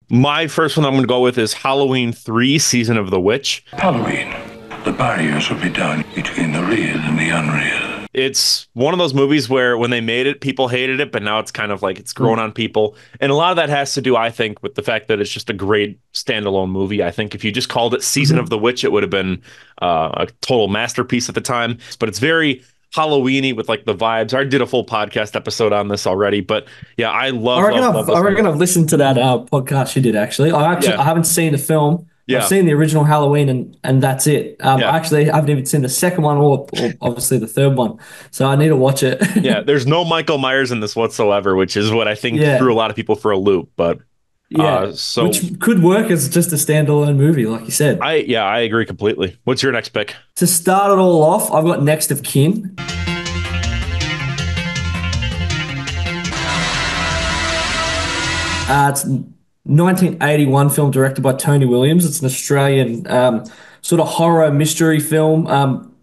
My first one I'm going to go with is Halloween 3, Season of the Witch. Halloween. The barriers will be down between the real and the unreal. It's one of those movies where when they made it, people hated it, but now it's kind of like it's grown on people. And a lot of that has to do, I think, with the fact that it's just a great standalone movie. I think if you just called it Season of the Witch, it would have been a total masterpiece at the time. But it's very Halloweeny with like the vibes. I did a full podcast episode on this already, but yeah, I reckon I've listened to that podcast you did actually. I haven't seen the film. Yeah. I've seen the original Halloween and that's it. Actually, I haven't even seen the second one or obviously the third one. So I need to watch it. Yeah, there's no Michael Myers in this whatsoever, which is what I think threw a lot of people for a loop. But which could work as just a standalone movie, like you said. I agree completely. What's your next pick? To start it all off, I've got Next of Kin. It's 1981 film directed by Tony Williams. It's an Australian sort of horror mystery film.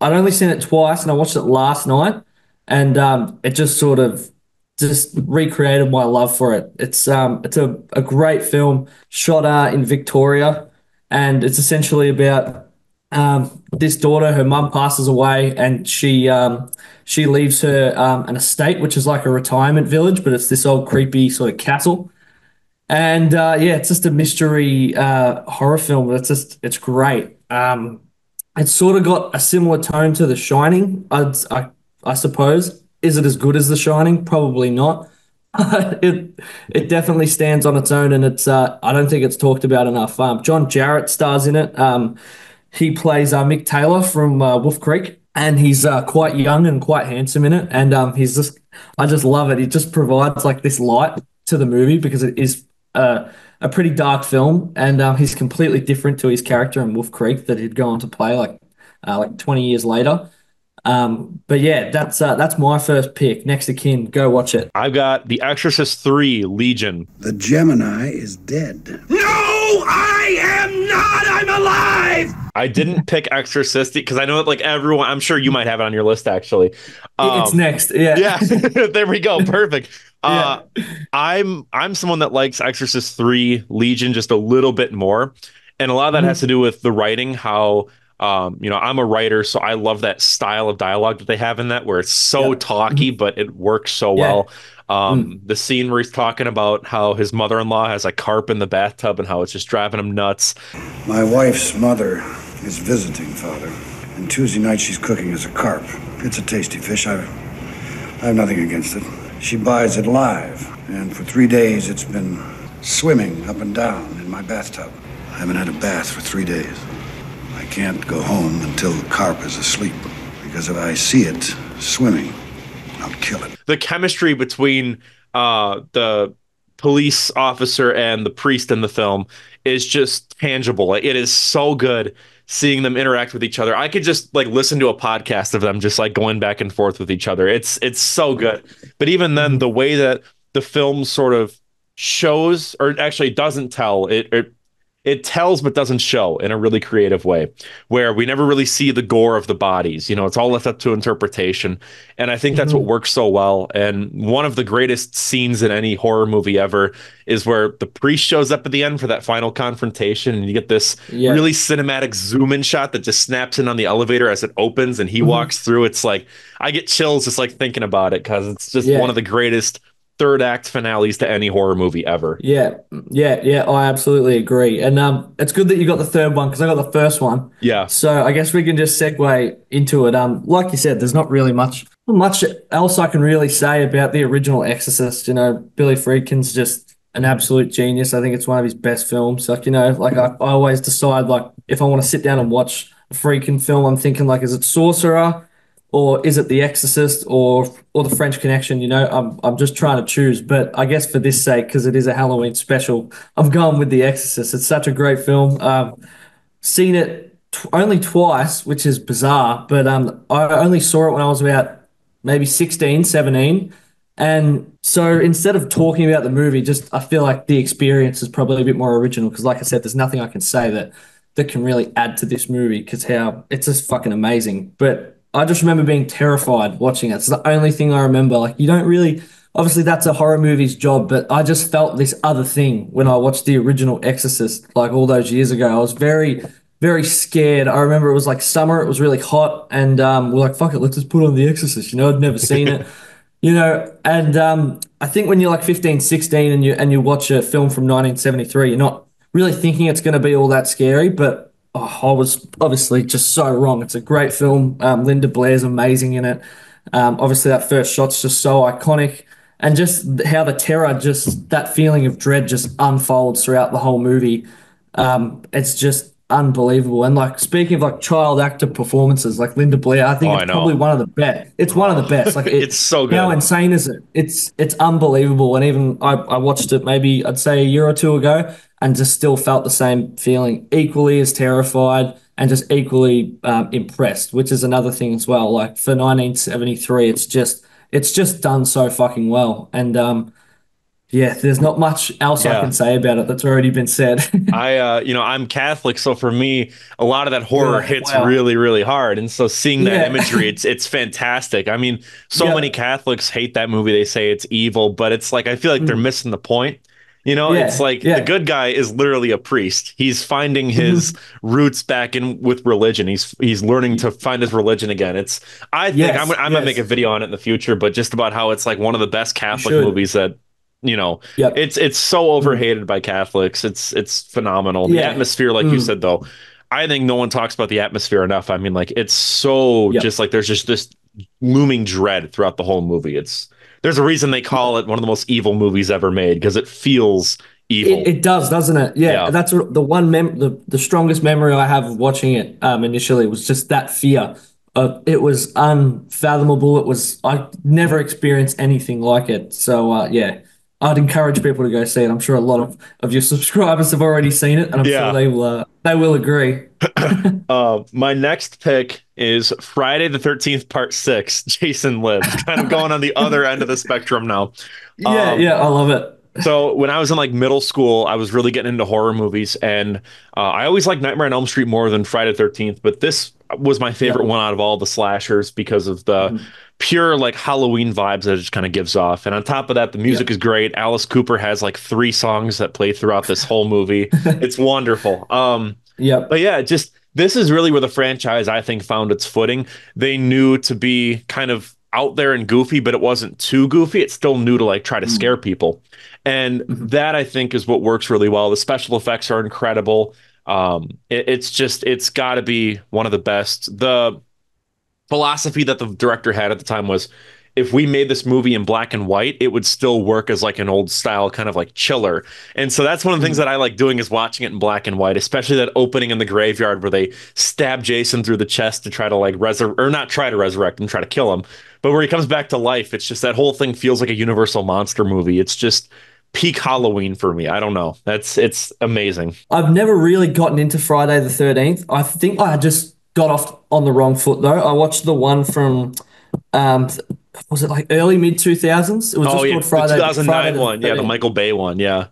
I'd only seen it twice, and I watched it last night, and it just sort of just recreated my love for it. It's a great film shot in Victoria, and it's essentially about this daughter. Her mum passes away, and she leaves her an estate, which is like a retirement village, but it's this old creepy sort of castle. And it's just a mystery horror film. It's great. It's sort of got a similar tone to The Shining, I suppose. Is it as good as The Shining? Probably not. It definitely stands on its own, and it's I don't think it's talked about enough. John Jarrett stars in it. He plays Mick Taylor from Wolf Creek, and he's quite young and quite handsome in it. And I just love it. He just provides like this light to the movie because it is a pretty dark film, and he's completely different to his character in Wolf Creek that he'd go on to play like 20 years later. But yeah, that's my first pick. Next of Kin, go watch it. I've got The Exorcist III, Legion. The Gemini is dead. No, I am not. I'm alive. I didn't pick Exorcist because I know that like everyone, I'm sure you might have it on your list actually. It's next. Yeah. Yeah. There we go. Perfect. I'm someone that likes Exorcist 3 Legion just a little bit more. And a lot of that has to do with the writing, how I'm a writer, so I love that style of dialogue that they have in that where it's so talky, but it works so well. The scene where he's talking about how his mother-in-law has a carp in the bathtub and how it's just driving him nuts. My wife's mother is visiting, Father, and Tuesday night she's cooking us a carp. It's a tasty fish. I have nothing against it. She buys it live, and for 3 days it's been swimming up and down in my bathtub. I haven't had a bath for 3 days. I can't go home until the carp is asleep, because if I see it swimming, I'll kill it. The chemistry between the police officer and the priest in the film is just tangible. It is so good seeing them interact with each other. I could just like listen to a podcast of them just like going back and forth with each other. It's so good. But even then, the way that the film sort of shows, or actually doesn't tell, it tells but doesn't show in a really creative way, where we never really see the gore of the bodies. It's all left up to interpretation. And I think that's what works so well. And one of the greatest scenes in any horror movie ever is where the priest shows up at the end for that final confrontation, and you get this really cinematic zoom in shot that just snaps in on the elevator as it opens and he walks through. It's like, I get chills just like thinking about it, because it's just one of the greatest third act finales to any horror movie ever. Yeah, I absolutely agree. And it's good that you got the third one, because I got the first one. Yeah. So I guess we can just segue into it. Like you said, there's not really much else I can really say about the original Exorcist. Billy Friedkin's just an absolute genius. I think it's one of his best films. I always decide, like, if I want to sit down and watch a Friedkin film, I'm thinking, like, is it Sorcerer, or is it The Exorcist, or The French Connection? I'm just trying to choose. But I guess for this sake, because it is a Halloween special, I'm going with The Exorcist. It's such a great film. Seen it only twice, which is bizarre, but I only saw it when I was about maybe 16, 17. And so instead of talking about the movie, I feel like the experience is probably a bit more original, because like I said, there's nothing I can say that can really add to this movie, because it's just fucking amazing. But I just remember being terrified watching it. It's the only thing I remember. Like, you don't really, obviously that's a horror movie's job, but I just felt this other thing when I watched the original Exorcist, like all those years ago. I was very, very scared. I remember it was like summer, it was really hot, and we're like, fuck it, let's just put on the Exorcist. I'd never seen it. And I think when you're like 15, 16, and you watch a film from 1973, you're not really thinking it's going to be all that scary, but I was obviously just so wrong. It's a great film. Linda Blair's amazing in it. Obviously, that first shot's just so iconic, and just how the terror, just that feeling of dread, just unfolds throughout the whole movie. It's just unbelievable. And like speaking of like child actor performances, like Linda Blair, I Oh, think I it's probably know. one of the best. It's one of the best. Like It's so how good. insane is it? It's unbelievable. And even I watched it maybe I'd say a year or two ago, and just still felt the same feeling, equally as terrified and just equally impressed, which is another thing as well. Like for 1973, it's just done so fucking well. And yeah, there's not much else I can Yeah. say about it that's already been said. I'm Catholic, so for me, a lot of that horror Yeah, hits wow. really, really hard. And so seeing that Yeah. imagery, it's fantastic. I mean, so many Yeah. Catholics hate that movie. They say it's evil, but it's like I feel like they're Mm. missing the point. It's Yeah. like the Yeah. good guy is literally a priest. He's finding his Mhm. roots back in with religion. He's learning to find his religion again. I think Yes. I'm gonna make a Yes. video on it in the future, but just about how it's like one of the best You Catholic should. movies that you know Yep. it's so Mm. overhated by Catholics. It's phenomenal. The Yeah. atmosphere, like you Mm. said, though, I think no one talks about the atmosphere enough. I mean, like it's so Yep. just like there's just this looming dread throughout the whole movie. There's a reason they call it one of the most evil movies ever made because it feels It, evil. it does, doesn't it? Yeah, Yeah. that's the one the strongest memory I have of watching it initially was just that fear. It was unfathomable. It was I never experienced anything like it. So yeah, I'd encourage people to go see it. I'm sure a lot of your subscribers have already seen it, and I'm sure Yeah. they will agree. My next pick is Friday the 13th, Part 6, Jason Lives, kind of going on the other end of the spectrum now. Yeah, Um, yeah, I love it. So when I was in like middle school, I was really getting into horror movies, and I always liked Nightmare on Elm Street more than Friday the 13th. But this was my favorite Yep. one out of all the slashers because of the Mhm. pure like Halloween vibes that it just kind of gives off. And on top of that, the music Yep. is great. Alice Cooper has like three songs that play throughout this whole movie. It's wonderful. But Yep. yeah, just this is really where the franchise I think found its footing. They knew to be kind of out there and goofy, but it wasn't too goofy. It still knew to like try to Mm. scare people. And Mhm. that I think is what works really well. The special effects are incredible. It's got to be one of the best. The philosophy that the director had at the time was if we made this movie in black and white, it would still work as like an old style kind of like chiller. And so that's one of the things Mm. that I like doing is watching it in black and white, especially that opening in the graveyard where they stab Jason through the chest to try to like resurrect or not try to resurrect him, try to kill him. But where he comes back to life, it's just that whole thing feels like a Universal monster movie. It's just peak Halloween for me. I don't know. It's amazing. I've never really gotten into Friday the 13th. I think I just got off on the wrong foot though. I watched the one from um was it like early mid 2000s? It was Oh just yeah, called the Friday 2009 the one. Yeah, the 13th. Michael Bay one. Yeah.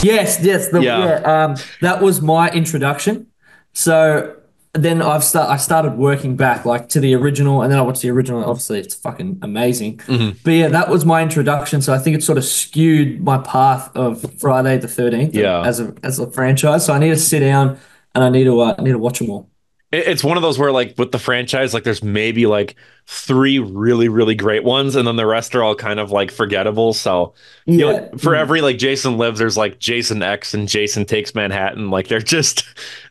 Yes, yes, Yeah. that was my introduction. So then I started working back like to the original, and then I watched the original. Obviously, it's fucking amazing. Mhm. But yeah, that was my introduction. So I think it sort of skewed my path of Friday the 13th Yeah. as a franchise. So I need to sit down and I need to watch them all. It's one of those where like with the franchise, like there's maybe like three really, really great ones, and then the rest are all kind of like forgettable. So, Yeah. for every like Jason Lives, there's like Jason X and Jason Takes Manhattan. Like they're just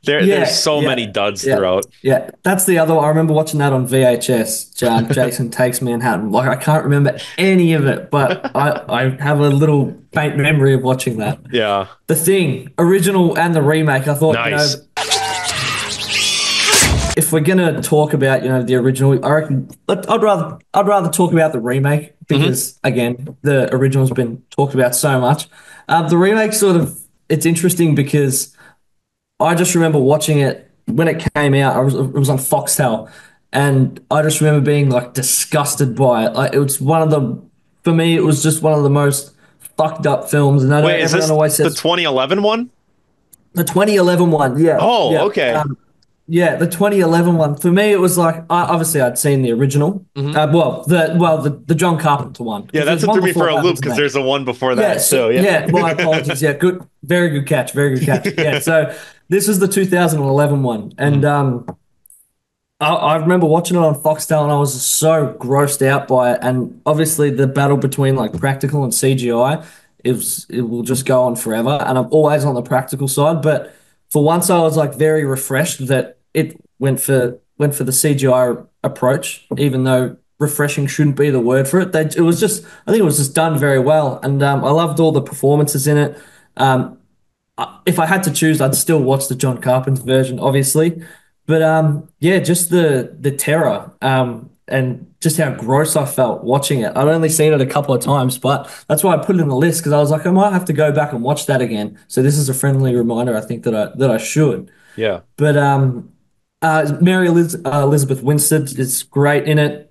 there's Yeah, so many yeah, duds yeah, throughout. yeah. That's the other one. I remember watching that on VHS. Jason Takes Manhattan. Like I can't remember any of it, but I have a little faint memory of watching that. Yeah. The Thing, original and the remake. I thought, Nice. if we're gonna talk about, the original, I reckon I'd rather talk about the remake Hmm. because again, the original's been talked about so much. The remake sort of it's interesting because I just remember watching it when it came out. It was on Foxtel, and I just remember being like disgusted by it. Like it was one of the, for me, it was just one of the most fucked up films. And I know Wait, is everyone this always the says 2011 one? the 2011 one. Yeah, Oh, yeah. okay. Yeah, the 2011 one. For me, it was like obviously I'd seen the original. Hmm. The John Carpenter one Yeah, because that's there's what one threw me for before a that loop that's because amazing. there's a one before Yeah, that so, too. Yeah. yeah. My apologies. Yeah, good, very good catch. Very good catch. Yeah. So this is the 2011 one, and Mhm. I remember watching it on Foxtel, and I was so grossed out by it. And obviously, the battle between like practical and CGI, it will just go on forever. And I'm always on the practical side, but for once, I was like very refreshed that it went for the CGI approach, even though refreshing shouldn't be the word for it. It was just, I think it was just done very well, and I loved all the performances in it. Um, if I had to choose, I'd still watch the John Carpenter version, obviously. But yeah, just the terror and just how gross I felt watching it. I'd only seen it a couple of times, but that's why I put it in the list because I was like, I might have to go back and watch that again. So this is a friendly reminder, I think that I should. Yeah. But Elizabeth Winstead is great in it.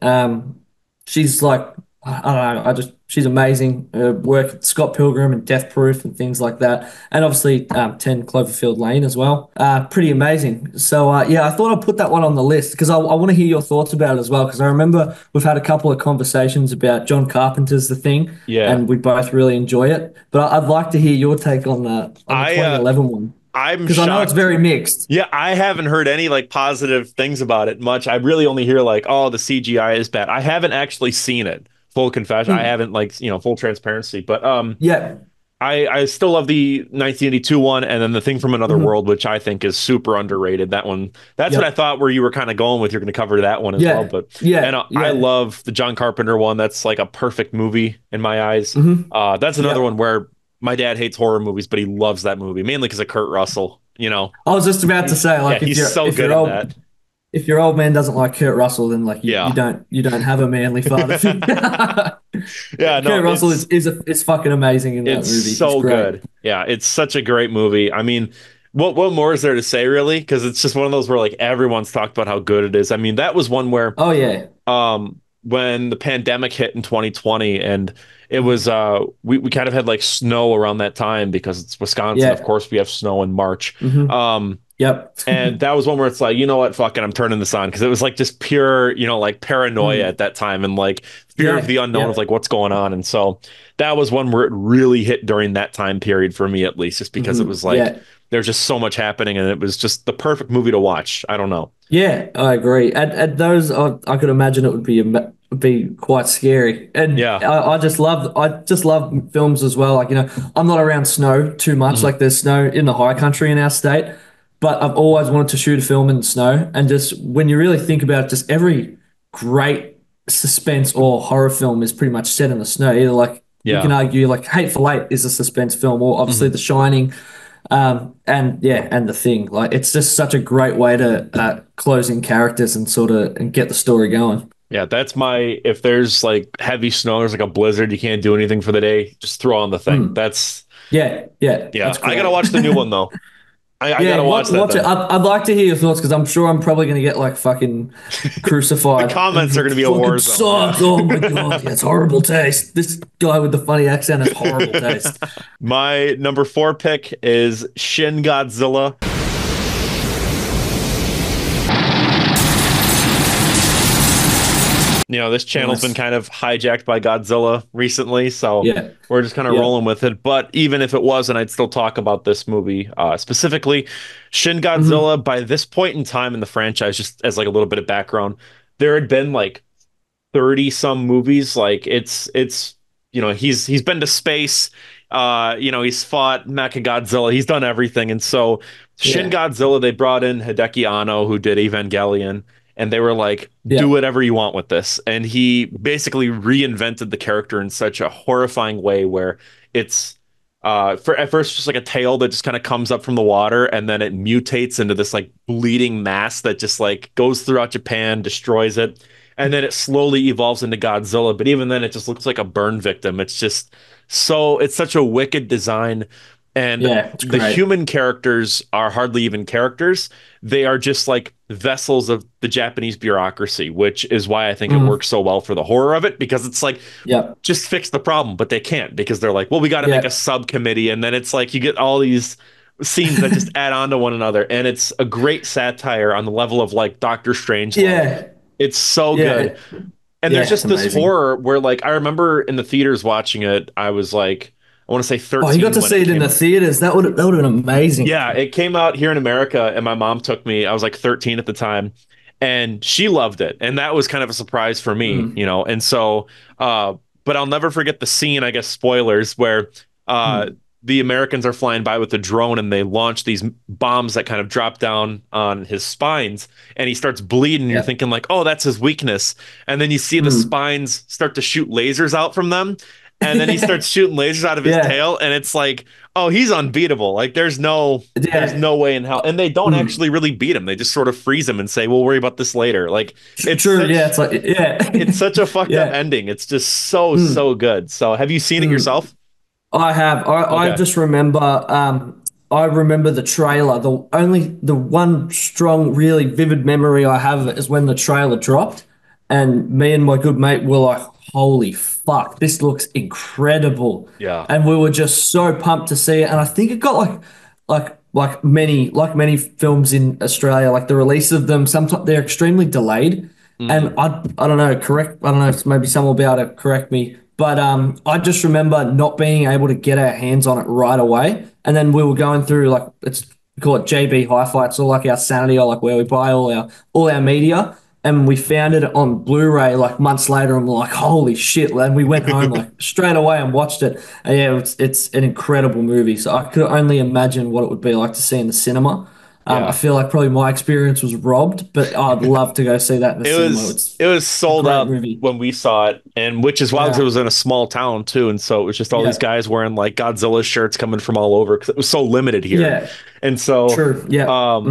She's like, I don't know, she's amazing. Work at Scott Pilgrim and Death Proof and things like that, and obviously 10 Cloverfield Lane as well. Pretty amazing. So yeah, I thought I'd put that one on the list because I want to hear your thoughts about it as well. Because I remember we've had a couple of conversations about John Carpenter's The Thing, Yeah. and we both really enjoy it. But I'd like to hear your take on the I 2011 one I'm because I know it's shocked. very mixed. Yeah, I haven't heard any like positive things about it much. I really only hear like, oh, the CGI is bad. I haven't actually seen it. Full confession. I Hmm. haven't like, full transparency. But Yeah. I still love the 1982 one and then the Thing from Another Mhm. World, which I think is super underrated. That one, that's what I Yep. thought where you were kind of going with. You're going to cover that one as well. Yeah. But and Yeah. I Yeah. love the John Carpenter one. That's like a perfect movie in my eyes. Hmm. That's another one Yep. where my dad hates horror movies, but he loves that movie mainly because of Kurt Russell. I was just about to say, Yeah, like, he's so good in that. if your old man doesn't like Kurt Russell, then like Yeah. you don't have a manly father figure. Yeah, no, Kurt Russell is fucking amazing in that it's movie. He's so great. good. Yeah, it's such a great movie. I mean, what more is there to say really? Because it's just one of those where like everyone's talked about how good it is. I mean, that was one where Oh yeah. when the pandemic hit in 2020 and it was we kind of had like snow around that time because it's Wisconsin. Of Yeah. course, we have snow in March. Hmm. Um Yep. And that was one where it's like, you know what, fucking, I'm turning this on because it was like just pure, like paranoia Mm. at that time and like fear of Yeah. the unknown of Yeah. like what's going on. And so that was one where it really hit during that time period for me, at least, just because it Hmm. was like Yeah. there's just so much happening and it was just the perfect movie to watch. I don't know. Yeah, I agree. At those, I could imagine it would be quite scary. And Yeah. I just love films as well. Like I'm not around snow too much. Mhm. Like there's snow in the high country in our state, but I've always wanted to shoot a film in the snow. And just when you really think about it, just every great suspense or horror film is pretty much set in the snow. Either like you Yeah. can argue like Hateful Eight is a suspense film, or obviously Mhm. The Shining. And yeah, and The Thing, like it's just such a great way to close in characters and sort of and get the story going. Yeah, that's my if there's like heavy snow, there's like a blizzard, you can't do anything for the day, just throw on The Thing. Mm. That's Yeah, yeah, yeah. that's I gotta great. watch the new one though. I Yeah, gotta watch that watch it. then. I'd like to hear your thoughts because I'm sure I'm probably going to get like fucking The crucified. comments are gonna be a Fucking war zone. Yeah. sucks. Oh my god, yeah, it's horrible taste. This guy with the funny accent has horrible taste. My number four pick is Shin Godzilla. This channel's been Nice. kind of hijacked by Godzilla recently, so Yeah, we're just kind of yeah. rolling with it. But even if it wasn't, I'd still talk about this movie specifically. Shin Hmm. Godzilla, by this point in time in the franchise, just as like a little bit of background, there had been like 30 some movies. Like it's he's been to space. He's fought Mechagodzilla. He's done everything. And so Shin Yeah, Godzilla, they brought in Hideki Anno, who did Evangelion, and they were like, do yeah, whatever you want with this. And he basically reinvented the character in such a horrifying way where it's for at first just like a tail that just kind of comes up from the water and then it mutates into this like bleeding mass that just like goes throughout Japan, destroys it, and then it slowly evolves into Godzilla. But even then, it just looks like a burn victim. It's such a wicked design. And yeah. It's the great. human characters are hardly even characters. They are just like vessels of the Japanese bureaucracy, which is why I think it Mm. works so well for the horror of it, because it's like, Yep. just fix the problem, but they can't because they're like, well, we got to make a Yeah. subcommittee. And then it's like you get all these scenes that just add on to one another, and it's a great satire on the level of like Doctor Strangelove. Yeah, It's so good. yeah, And there's yeah. It's just this amazing. horror where like I remember in the theaters watching it, I was like I want to say Oh, you got 13 to when see it it in the came. theaters. That would have been amazing. Yeah, it came out here in America and my mom took me. I was like 13 at the time and she loved it. And that was kind of a surprise for me, Mm, you know. And so but I'll never forget the scene, I guess spoilers, where uh mm, the Americans are flying by with a drone and they launch these bombs that kind of drop down on his spines and he starts bleeding. And you're yeah. thinking like, "Oh, that's his weakness." And then you see the Mm. spines start to shoot lasers out from them and then he starts shooting lasers out of his Yeah, tail and it's like, oh, he's unbeatable. Like there's yeah. no way in hell. And they don't Mm. actually really beat him. They just sort of freeze him and say, "We'll worry about this later." Like it's True. Yeah, such it's like it's yeah, such a fucked up yeah. ending. It's just so Mm, so good. So have you seen it mm. yourself? I have. I Okay. just remember. I remember the trailer. The one strong, really vivid memory I have of it is when the trailer dropped, and me and my good mate were like, "Holy fuck, this looks incredible!" Yeah. And we were just so pumped to see it. And I think it got like many films in Australia, like the release of them. Sometimes they're extremely delayed, and Mm. I don't know. I don't know if maybe someone will be able to correct me. But I just remember not being able to get our hands on it right away, and then we were going through like it's we call it JB Hi-Fi. It's all like our sanity, or like where we buy all our media, and we found it on Blu-ray like months later. And we're like, holy shit! And we went home like straight away and watched it. And yeah, it's an incredible movie. So I could only imagine what it would be like to see in the cinema. I Yeah. feel like probably my experience was robbed, but I'd love to go see that in the It cinema. was It's it was a sold great out movie. when we saw it, and which is wild because it Yeah, was in a small town too, and so it was just all these yeah, guys wearing like Godzilla shirts coming from all over because it was so limited here, yeah. and so True. Yeah. um,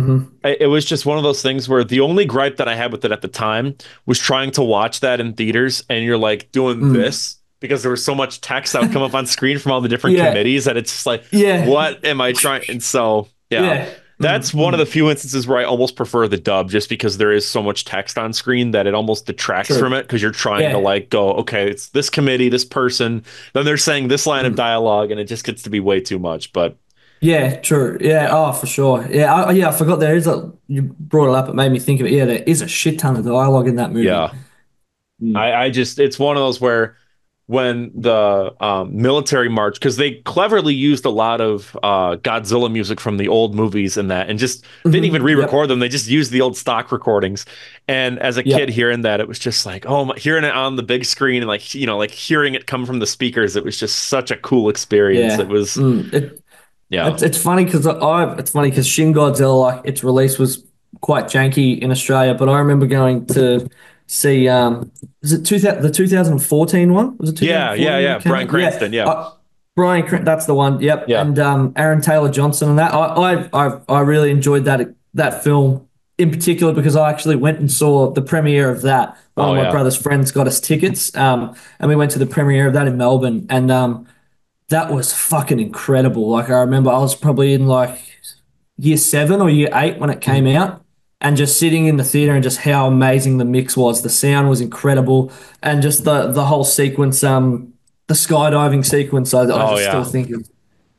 Hmm. it was just one of those things where the only gripe that I had with it at the time was trying to watch that in theaters, and you're like doing Mm. this because there was so much text that would come up on screen from all the different Yeah. committees that it's just like, Yeah. what am I trying? And so yeah. Yeah. That's Mm, one of the mm. few instances where I almost prefer the dub just because there is so much text on screen that it almost detracts from True. it because you're trying to Yeah. like go, okay, it's this committee, this person, then they're saying this line of Mm. dialogue and it just gets to be way too much. But Yeah. True. Yeah. yeah, Oh, for sure. Yeah. I forgot there is a. You brought it up. It made me think of it. Yeah. There is a shit ton of dialogue in that movie. yeah. Mm. I just, it's one of those where when the military march, because they cleverly used a lot of Godzilla music from the old movies and that, and just didn't even Yep. re-record them. They just used the old stock recordings. And as a kid Yep. hearing that, it was just like, oh, hearing it on the big screen and like, you know, like hearing it come from the speakers, it was just such a cool experience. It Yeah. was, It yeah, It's funny because Shin Godzilla, like its release was quite janky in Australia, but I remember going to see was it 2000, the 2014 one? Was it yeah, yeah, 2014 when yeah. it came Bryan out? Yeah. Cranston, yeah, That's the one. Yep. yeah. And Aaron Taylor Johnson and that. I really enjoyed that film in particular because I actually went and saw the premiere of that. One Oh of my yeah. brother's friends got us tickets, and we went to the premiere of that in Melbourne, and that was fucking incredible. Like I remember I was probably in like year 7 or year 8 when it came Mhm. out, and just sitting in the theater and just how amazing the mix was. The sound was incredible, and just the whole sequence, the skydiving sequence. I Oh just still yeah. think of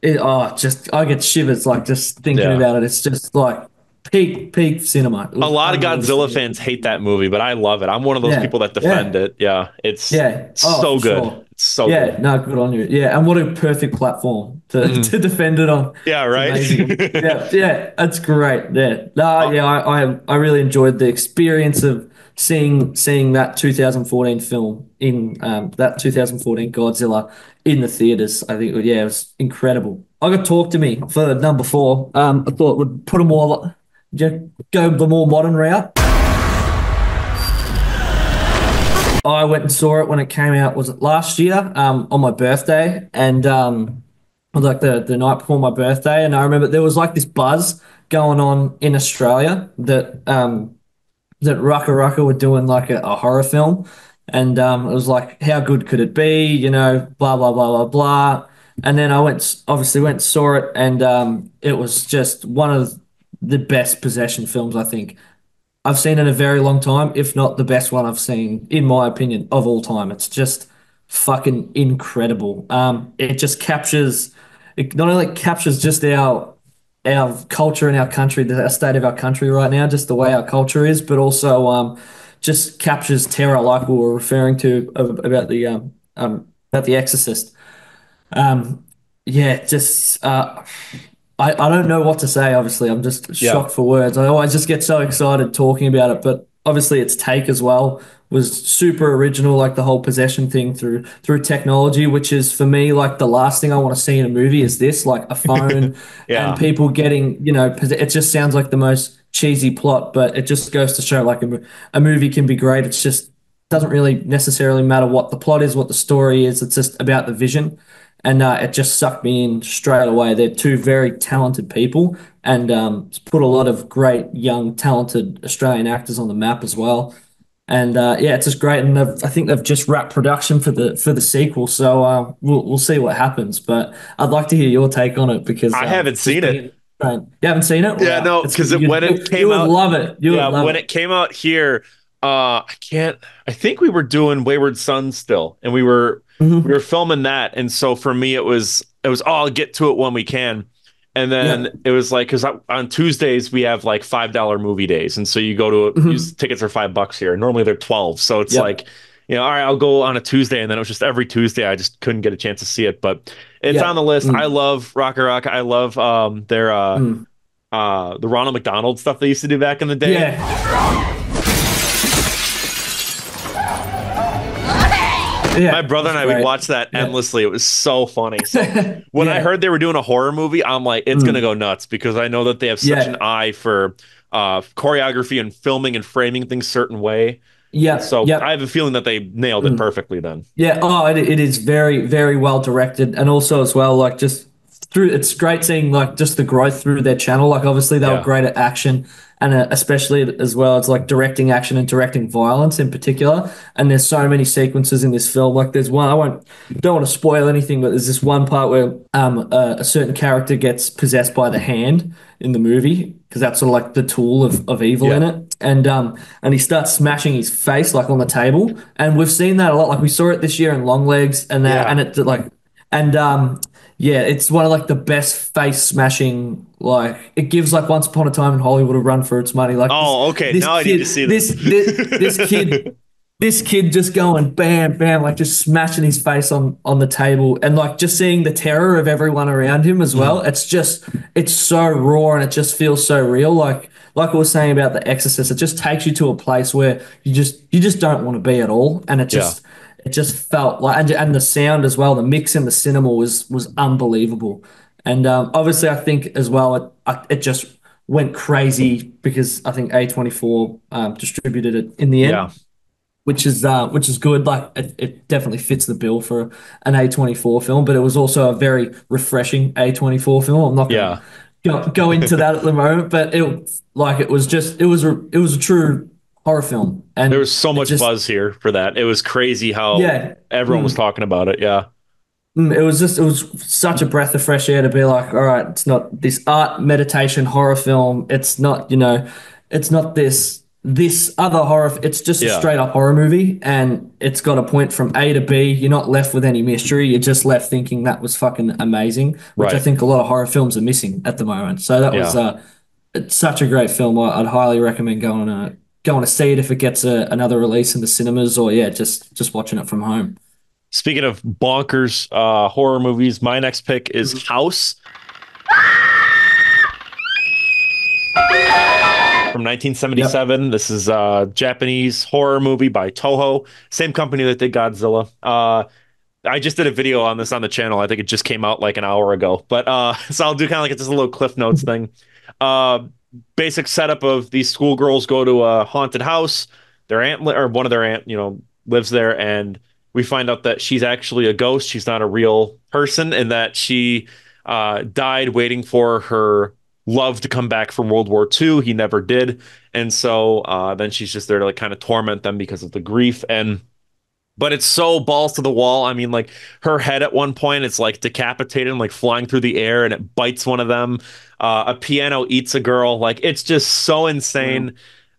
it. Oh, just I get shivers like just thinking Yeah. about it. It's just like peak cinema. It A was lot of unrealistic. Godzilla fans hate that movie, but I love it. I'm one of those Yeah, people that defend yeah. it. Yeah, it's Yeah. Oh, so for good. sure. It's so Yeah. good. No, good on you. Yeah. And what a perfect platform to, Mhm. to defend it on. Yeah, It's right. amazing. Yeah. Yeah. That's great. Yeah. No, Oh, yeah. I really enjoyed the experience of seeing that 2014 film in that 2014 Godzilla in the theaters. I think, yeah, it was incredible. I got Talk to Me for number 4. I thought would put a more, go the more modern route. I went and saw it when it came out. Was it last year? On my birthday, and like the night before my birthday. And I remember there was like this buzz going on in Australia that Rucka Rucka were doing like a horror film, and it was like, how good could it be? Blah blah blah blah blah. And then I obviously went and saw it, and it was just one of the best possession films I think I've seen in a very long time, if not the best one I've seen, in my opinion, of all time. It's just fucking incredible. It not only captures just our our culture in our country, the state of our country right now, just the way our culture is, but also just captures terror, like we were referring to about the Exorcist. Um, yeah, just I don't know what to say. Obviously, I'm just Yeah. shocked for words. I always just get so excited talking about it, but obviously, its take as well was super original, like the whole possession thing through technology, which is for me like the last thing I want to see in a movie is this, like a phone and Yeah. people getting, it just sounds like the most cheesy plot, but it just goes to show like a movie can be great. It's just doesn't really necessarily matter what the plot is, what the story is. It's just about the vision, and it just sucked me in straight away. They're two very talented people, and it's put a lot of great young talented Australian actors on the map as well. And yeah, it's just great. And I think they've just wrapped production for the sequel, so we'll see what happens. But I'd like to hear your take on it because I haven't just seen it. being you haven't seen it. Yeah, Wow, no, it's because when it you came would out, love it. You would yeah, love when it. it came out here, I can't. I think we were doing Wayward Son still, and we were Hmm. filming that, and so for me, it was oh, I'll get to it when we can, and then Yep. it was like because on Tuesdays we have like $5 movie days, and so you go to use Hmm. tickets are $5 here. Normally they're 12, so it's like. Yep. All right, I'll go on a Tuesday, and then it was just every Tuesday. I just couldn't get a chance to see it, but it's on the Yep. list. I Mm. love Rocker Rock. I love their Mm. the Ronald McDonald stuff they used to do back in the day. Yeah. My Yeah. brother That's and I would great. watch that Yep. endlessly. It was so funny. So when I Yeah. heard they were doing a horror movie, I'm like, it's gonna Mm. go nuts because I know that they have such an Yeah. eye for choreography and filming and framing things certain way. And Yep. so I have Yep. a feeling that they nailed it Mm. perfectly then. Yeah, oh, it is very, very well directed, and also as well, like just through. It's great seeing like just the growth through their channel. Like obviously they were Yeah. great at action, and especially as well as like directing action and directing violence in particular. And there's so many sequences in this film. Like there's one I won't don't want to spoil anything, but there's this one part where a certain character gets possessed by the hand in the movie because that's sort of like the tool of evil in Yeah. it, and he starts smashing his face like on the table, and we've seen that a lot. Like we saw it this year in Longlegs, and that, Yeah. and it like, and yeah, it's one of like the best face smashing. Like it gives like Once Upon a Time in Hollywood a run for its money. Like Oh, okay. this Now I need to kid, see this. this kid just going bam, bam, like just smashing his face on the table, and like just seeing the terror of everyone around him as well. Mhm. It's so raw, and it just feels so real. Like I was saying about The Exorcist, it just takes you to a place where you just don't want to be at all, and Yeah. it just felt like, and the sound as well, the mix in the cinema was unbelievable, and obviously I think as well it just went crazy because I think A24 distributed it in the Yeah. end, which is good. Like it definitely fits the bill for an A24 film, but it was also a very refreshing A24 film. I'm not going Yeah. to go into that at the moment, but it was a true horror film, There and was so it much just buzz here for that. It was crazy how yeah. everyone was Mm. talking about it. Yeah. It was such a breath of fresh air to be like, all right, it's not this art meditation horror film. It's not, it's not this other horror. It's just a Yeah. straight up horror movie, and it's got a point from A to B. You're not left with any mystery. You're just left thinking that was fucking amazing, which I Right. think a lot of horror films are missing at the moment. So that was Yeah. it's such a great film. I'd highly recommend going to see it if it gets another release in the cinemas, or yeah, just watching it from home. Speaking of bonkers horror movies, my next pick is Mhm. House from Yep. 1977. This is a Japanese horror movie by Toho, same company that did Godzilla. I just did a video on this on the channel. I think it just came out like an hour ago. But so I'll do kind of like just a little Cliff Notes thing. Uh, Basic setup of these schoolgirls go to a haunted house. Their aunt or one of their aunt, lives there, and we find out that she's actually a ghost. She's not a real person, and that she died waiting for her love to come back from World War II. He never did, and so then she's just there to like kind of torment them because of the grief. And but it's so balls to the wall. I mean, like her head at one point, it's like decapitated and like flying through the air, and it bites one of them. A piano eats a girl. Like it's just so Wow. insane.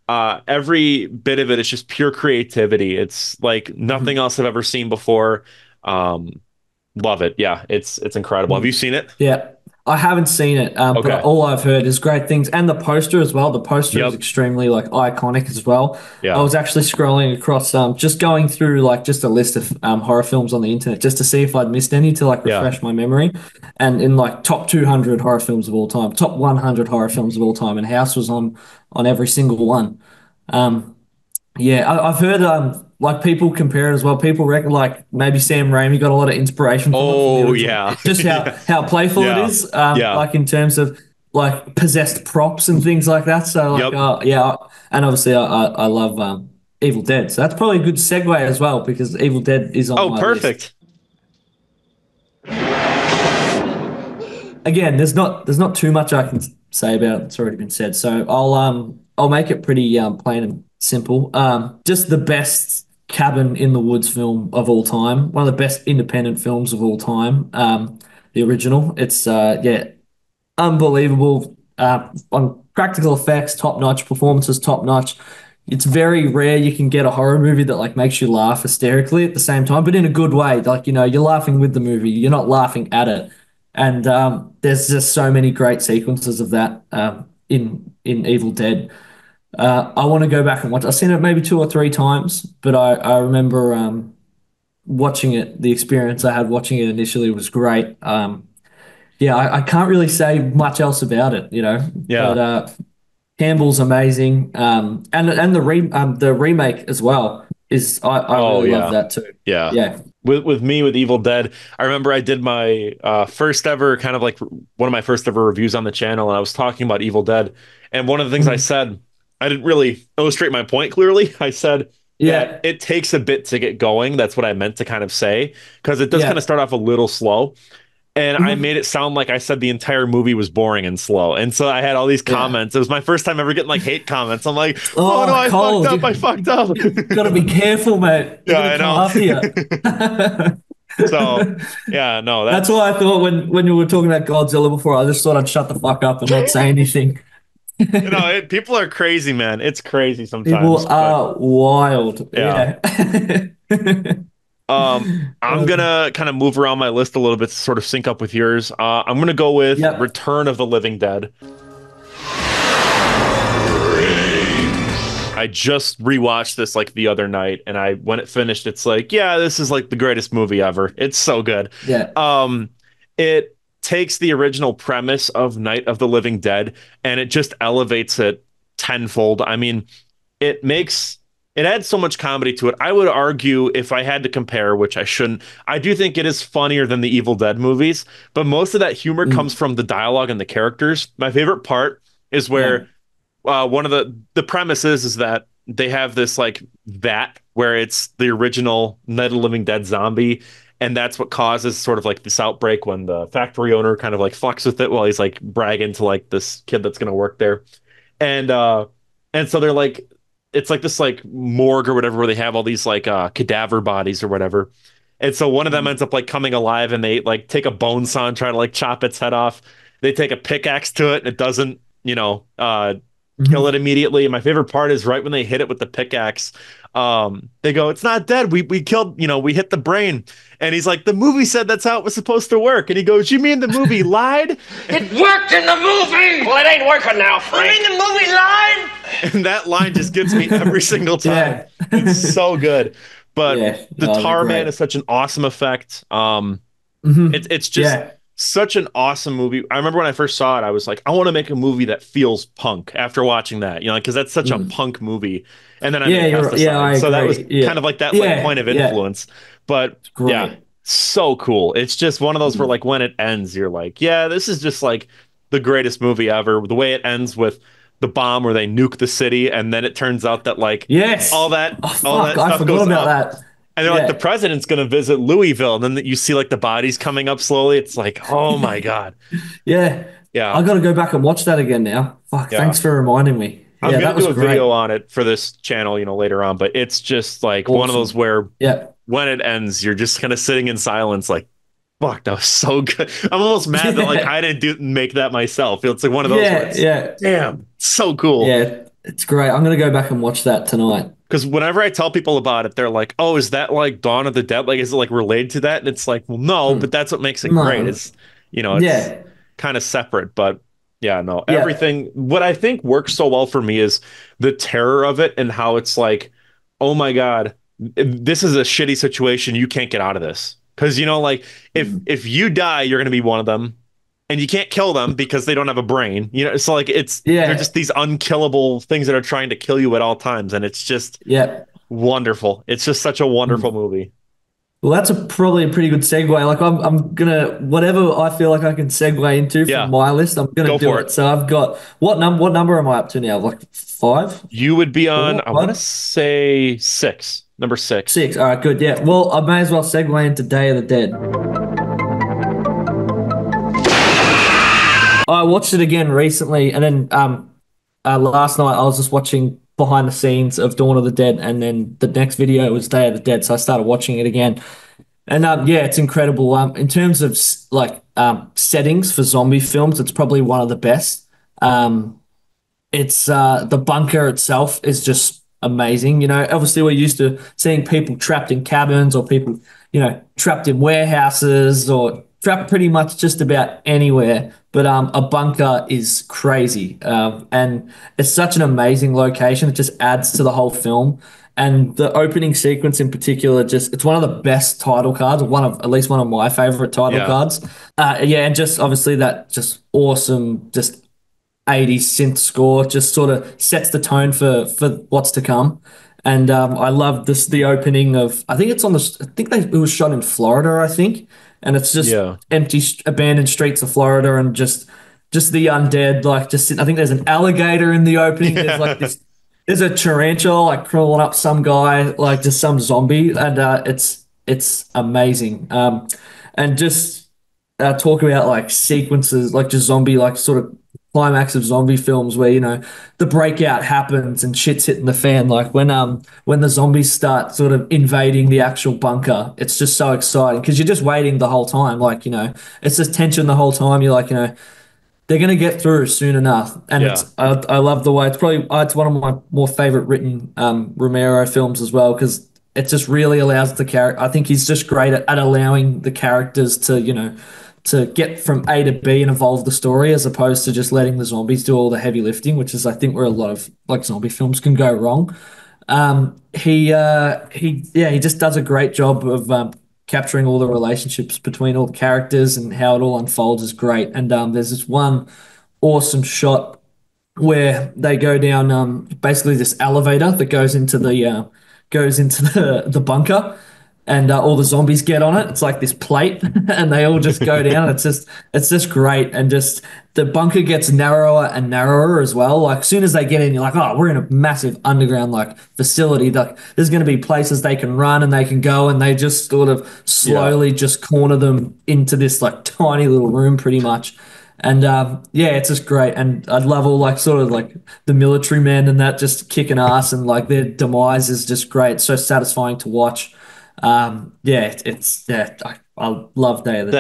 Every bit of it is just pure creativity. It's like nothing Mhm. else I've ever seen before. Um, Love it. Yeah, it's incredible. Have you Mhm. seen it? Yeah. I haven't seen it, but Okay. all I've heard is great things, and the poster as well. The poster is Yep. extremely like iconic as well. I Yeah. was actually scrolling across, just going through like just a list of horror films on the internet just to see if I'd missed any to like Yeah. refresh my memory. And in like top 200 horror films of all time, top 100 horror films of all time, and House was on every single one. Um, yeah, I've heard like people compare it as well. People reckon like maybe Sam Raimi got a lot of inspiration from it from the Oh original. yeah. Just Yeah. how playful it Yeah. is, Yeah. like in terms of like possessed props and things like that. So like Yep. yeah, and obviously I love Evil Dead. So that's probably a good segue as well because Evil Dead is on Oh, my list. perfect. Again, there's not too much I can say about it. It's already been said. So I'll make it pretty plain and simple. Just the best cabin in the woods film of all time. One of the best independent films of all time. The original. It's yeah, unbelievable. On practical effects, top notch. Performances, top notch. It's very rare you can get a horror movie that like makes you laugh hysterically at the same time, but in a good way. Like you're laughing with the movie. You're not laughing at it. And there's just so many great sequences of that in Evil Dead. I want to go back and watch. I've seen it maybe two or three times, but I remember watching it. The experience I had watching it initially was great. Yeah, I can't really say much else about it, but Yeah. Campbell's amazing, and the remake as well is I Oh really love yeah. that too. Yeah. Yeah. With me with Evil Dead, I remember I did my first ever kind of like one of my first ever reviews on the channel, and I was talking about Evil Dead. And one of the things I Mhm. said, I didn't really illustrate my point clearly. I said that Yeah. it takes a bit to get going. That's what I meant to kind of say, because it does kind of Yeah. start off a little slow. And I Mhm. made it sound like I said the entire movie was boring and slow. And so I had all these Yeah. comments. It was my first time ever getting like hate comments. I'm like, oh no, Oh, I fucked Cole, up. I fucked up. gotta be careful, mate. They're Yeah, gonna I come know. after you. So yeah, no, That's why I thought when you were talking about Godzilla before, I just thought I'd shut the fuck up and not say anything. people are crazy, man. It's crazy sometimes, People but are wild. yeah. Yeah. I'm gonna kind of move around my list a little bit to sort of sync up with yours. I'm gonna go with Yep. Return of the Living Dead. I just rewatched this like the other night, and when it finished, it's like, yeah, this is like the greatest movie ever. It's so good. Yeah. It takes the original premise of Night of the Living Dead and it just elevates it tenfold. I mean, it makes it adds so much comedy to it. I would argue if I had to compare, which I shouldn't, I do think it is funnier than the Evil Dead movies, but most of that humor comes Mm. from the dialogue and the characters. My favorite part is Yeah. where one of the premises is that they have this like vat where it's the original Night of the Living Dead zombie, and that's what causes sort of like this outbreak when the factory owner kind of like fucks with it while he's like bragging to like this kid that's gonna work there, and uh, and so they're like, it's like this like morgue or whatever where they have all these like cadaver bodies or whatever, and so one of them Mm. ends up like coming alive and they like take a bone saw and try to like chop its head off. They take a pickaxe to it and it doesn't, kill it Mhm. immediately. And my favorite part is right when they hit it with the pickaxe, they go, "It's not dead. We killed, we hit the brain." And he's like, "The movie said that's how it was supposed to work." And he goes, "You mean the movie lied?" It worked in the movie! Well, it ain't working now, Frank. You mean the movie lied? And that line just gets me every single time. Yeah. It's so good. But Yeah. the Oh, they're Tar Man great. is such an awesome effect. It's just Yeah. such an awesome movie. I remember when I first saw it, I was like, I want to make a movie that feels punk after watching that, because that's such a Mm. punk movie. And then I Yeah, made yeah, I Pesticide. So that was agree. Yeah. kind of like that like Yeah. point of Yeah. influence. But It's yeah, great. so cool. It's just one of those where Mm. like when it ends, you're like, yeah, this is just like the greatest movie ever. The way it ends with the bomb where they nuke the city, and then it turns out that like all Yes. that Oh all fuck, that I stuff forgot goes about up. that. And they're like, the Yeah. president's going to visit Louisville. And then you see like the bodies coming up slowly. It's like, oh my God. Yeah. Yeah. I gotta go back and watch that again now. Fuck, Yeah. thanks for reminding me. I'm Yeah, going that to was do a great. video on it for this channel, later on. But it's just like one of those Awesome. where Yeah. when it ends, you're just kind of sitting in silence, like, fuck, that was so good. I'm almost mad that like Yeah. I didn't make that myself. It's like one of those where Yeah. it's, Yeah. damn, so cool. Yeah. It's great. I'm gonna go back and watch that tonight. Because whenever I tell people about it, they're like, "Oh, is that like Dawn of the Dead? Like, is it like related to that?" And it's like, well, no, but Mm. that's what makes it great. No. It's, it's Yeah. kind of separate, but yeah, no, Yeah. everything. What I think works so well for me is the terror of it and how it's like, oh my God, this is a shitty situation. You can't get out of this. Because like if you die, you're gonna be one of them, and you can't kill them because they don't have a brain. It's like they're Yeah. just these unkillable things that are trying to kill you at all times, and it's just Yeah. wonderful. It's just such a wonderful Mm. movie. Well, that's probably a pretty good segue. Like I'm gonna whatever I feel like I can segue into from Yeah, my list, I'm gonna go do for it. it. So I've got what number am I up to now? Like five, You would be on, four, I want to five, say six, number six. six. All right, good. Yeah. Well, I may as well segue into Day of the Dead. I watched it again recently, and then last night I was just watching behind the scenes of Dawn of the Dead, and then the next video was Day of the Dead, so I started watching it again. And yeah, it's incredible. In terms of settings for zombie films, it's probably one of the best. Um, it's the bunker itself is just amazing. Obviously we're used to seeing people trapped in cabins or people, trapped in warehouses or trapped pretty much just about anywhere. But a bunker is crazy, and it's such an amazing location. It just adds to the whole film. And the opening sequence in particular, just it's one of the best title cards, at least one of my favorite title Yeah, cards. Yeah, and just obviously that just awesome, just 80s synth score just sort of sets the tone for what's to come. And I love the opening of I think it's on the I think it was shot in Florida, I think, and it's just yeah, empty abandoned streets of Florida and just the undead like just I think there's an alligator in the opening. There's like yeah, this there's a tarantula like crawling up some guy like just some zombie and it's amazing. And just talk about like sequences, like just zombie, like sort of climax of zombie films where the breakout happens and shit's hitting the fan. Like when the zombies start sort of invading the actual bunker, it's just so exciting because you're just waiting the whole time. Like it's just tension the whole time. You're like they're gonna get through soon enough, and yeah, I love the way it's one of my more favorite written Romero films as well because it just really allows the character. I think he's just great at allowing the characters to to get from A to B and evolve the story as opposed to just letting the zombies do all the heavy lifting, which is I think where a lot of like zombie films can go wrong. He just does a great job of capturing all the relationships between all the characters and how it all unfolds is great. And there's this one awesome shot where they go down basically this elevator that goes into the bunker and all the zombies get on it. It's like this plate and they all just go down. It's just great and just the bunker gets narrower and narrower as well. Like as soon as they get in, you're like, oh, we're in a massive underground like facility. Like there's going to be places they can run and they can go, and they just sort of yeah. slowly just corner them into this like tiny little room, pretty much. And yeah, it's just great. And I love all like sort of like the military men and that just kicking ass and like their demise is just great. It's so satisfying to watch. Yeah, I love Day of the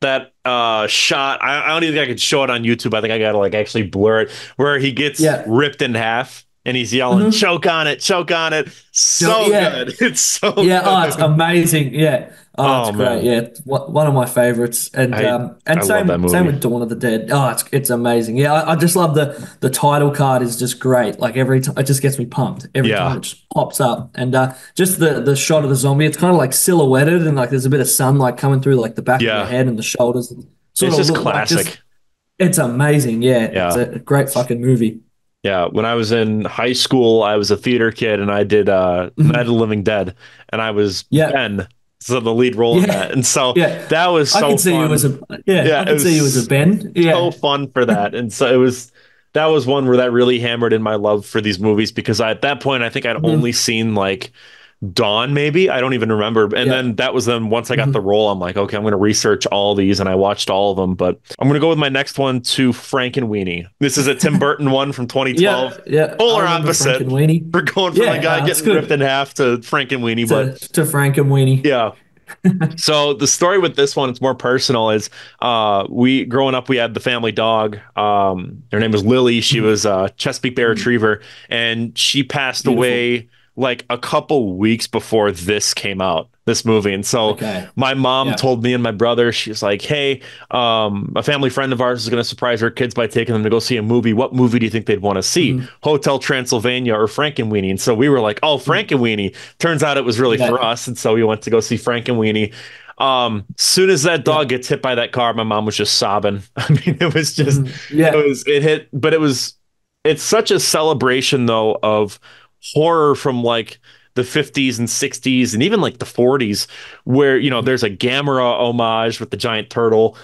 That Dead. shot, I don't even think I could show it on YouTube. I think I gotta like actually blur it where he gets Yeah. ripped in half and he's yelling, Mhm. choke on it, choke on it. No, So yeah. good. It's so Yeah, oh, it's good. amazing. Yeah, oh, it's Oh great. man. Yeah, it's one of my favorites. I And I love that same movie. with Dawn of the Dead. Oh, it's amazing. Yeah, I just love the title card is just great. Like every time, it just gets me pumped every time Yeah. it just pops up. And just the shot of the zombie, it's kind of like silhouetted and like there's a bit of sunlight coming through like the back of the Yeah. head and the shoulders. Sort It's of just look like just classic. it's amazing. Yeah, it's Yeah. a great fucking movie. Yeah. When I was in high school, I was a theater kid and I did Night of Mhm. the Living Dead and I was Yeah, Ben. So the lead role in yeah, that. And so yeah. that was I so could see you as fun. a yeah. Yeah, I it could see you as a was Ben. so Yeah. fun for that. And so that was one where that really hammered in my love for these movies because at that point I think I'd only Mhm. seen like Dawn, maybe. I don't even remember. And Yeah. then that was then once I got the Mhm. role, I'm like, okay, I'm going to research all these. And I watched all of them. But I'm going to go with my next one to Frankenweenie. This is a Tim Burton one from Yeah, 2012. yeah. I Polar remember Frank and opposite. Weenie. We're going from the Yeah, guy that's getting ripped in good. half to Frankenweenie. But To Frank and Weenie. yeah. So the story with this one, it's more personal, is we growing up we had the family dog. Her name was Lily. She Mhm. was a Chesapeake Bay Mhm. Retriever, and she passed Beautiful. away like a couple weeks before this came out, this movie. And so Okay. my mom Yeah. told me and my brother, she's like, hey, a family friend of ours is going to surprise her kids by taking them to go see a movie. What movie do you think they'd want to see? Mhm. Hotel Transylvania or Frankenweenie? And so we were like, oh, Frankenweenie. Turns out it was really for Yeah. us. And so we went to go see Frankenweenie. Soon as that Yeah. dog gets hit by that car, my mom was just sobbing. I mean, it was just, Mhm. Yeah. it hit, but it's such a celebration though of horror from like the 50s and 60s and even like the 40s, where there's a Gamera homage with the giant turtle,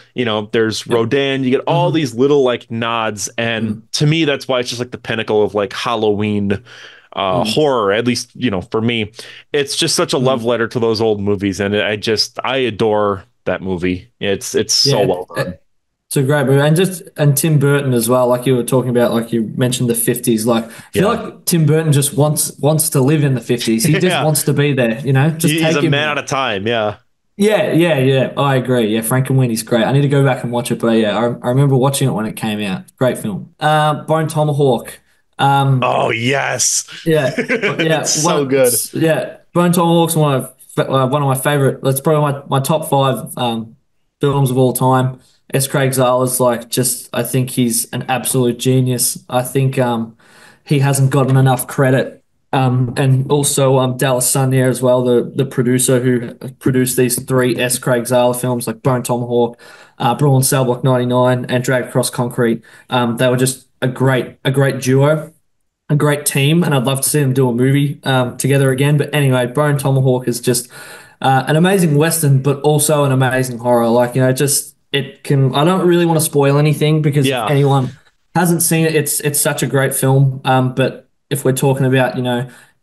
there's Yep. Rodan. You get all Mhm. these little like nods, and Mhm. to me that's why it's just like the pinnacle of like Halloween Mhm. horror, at least for me. It's just such a love Mhm. letter to those old movies, and I adore that movie. It's so Yeah. well done. It's a great movie, and Tim Burton as well. Like you were talking about, like you mentioned the 50s. Like I feel Yeah. like Tim Burton just wants to live in the 50s. He just Yeah, wants to be there. Just he's take a him man there. out of time. Yeah. Yeah, yeah, yeah. I agree. Yeah, Frankenweenie's great. I need to go back and watch it, but yeah, I remember watching it when it came out. Great film. Bone Tomahawk. Um, Oh yes. yeah, It's yeah, so good. Bone Tomahawk's one of my favorite. That's probably my top five films of all time. S. Craig Zala's like just. I think he's an absolute genius. I think he hasn't gotten enough credit. And also Dallas Sunyer as well, the producer who produced these three S. Craig Zala films like Bone Tomahawk, Brawl and Cell Block 99, and Drag Across Concrete. They were just a great duo, a great team, and I'd love to see them do a movie together again. But anyway, Bone Tomahawk is just an amazing Western, but also an amazing horror. Like, just it can. I don't really want to spoil anything because if Yeah. anyone hasn't seen it, it's such a great film. But if we're talking about,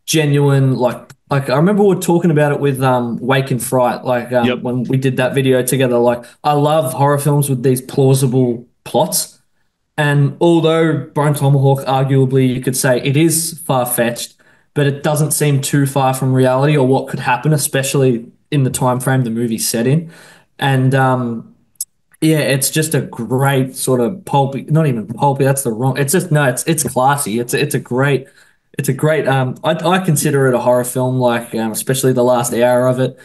genuine, like I remember we are talking about it with Wake and Fright, like Yep. when we did that video together. Like I love horror films with these plausible plots. And although Bone Tomahawk, arguably, you could say it is far-fetched, but it doesn't seem too far from reality or what could happen, especially in the time frame the movie's set in. And yeah, it's just a great sort of pulpy, not even pulpy. That's the wrong. It's just no. It's classy. It's a great. I consider it a horror film, like especially the last hour of it.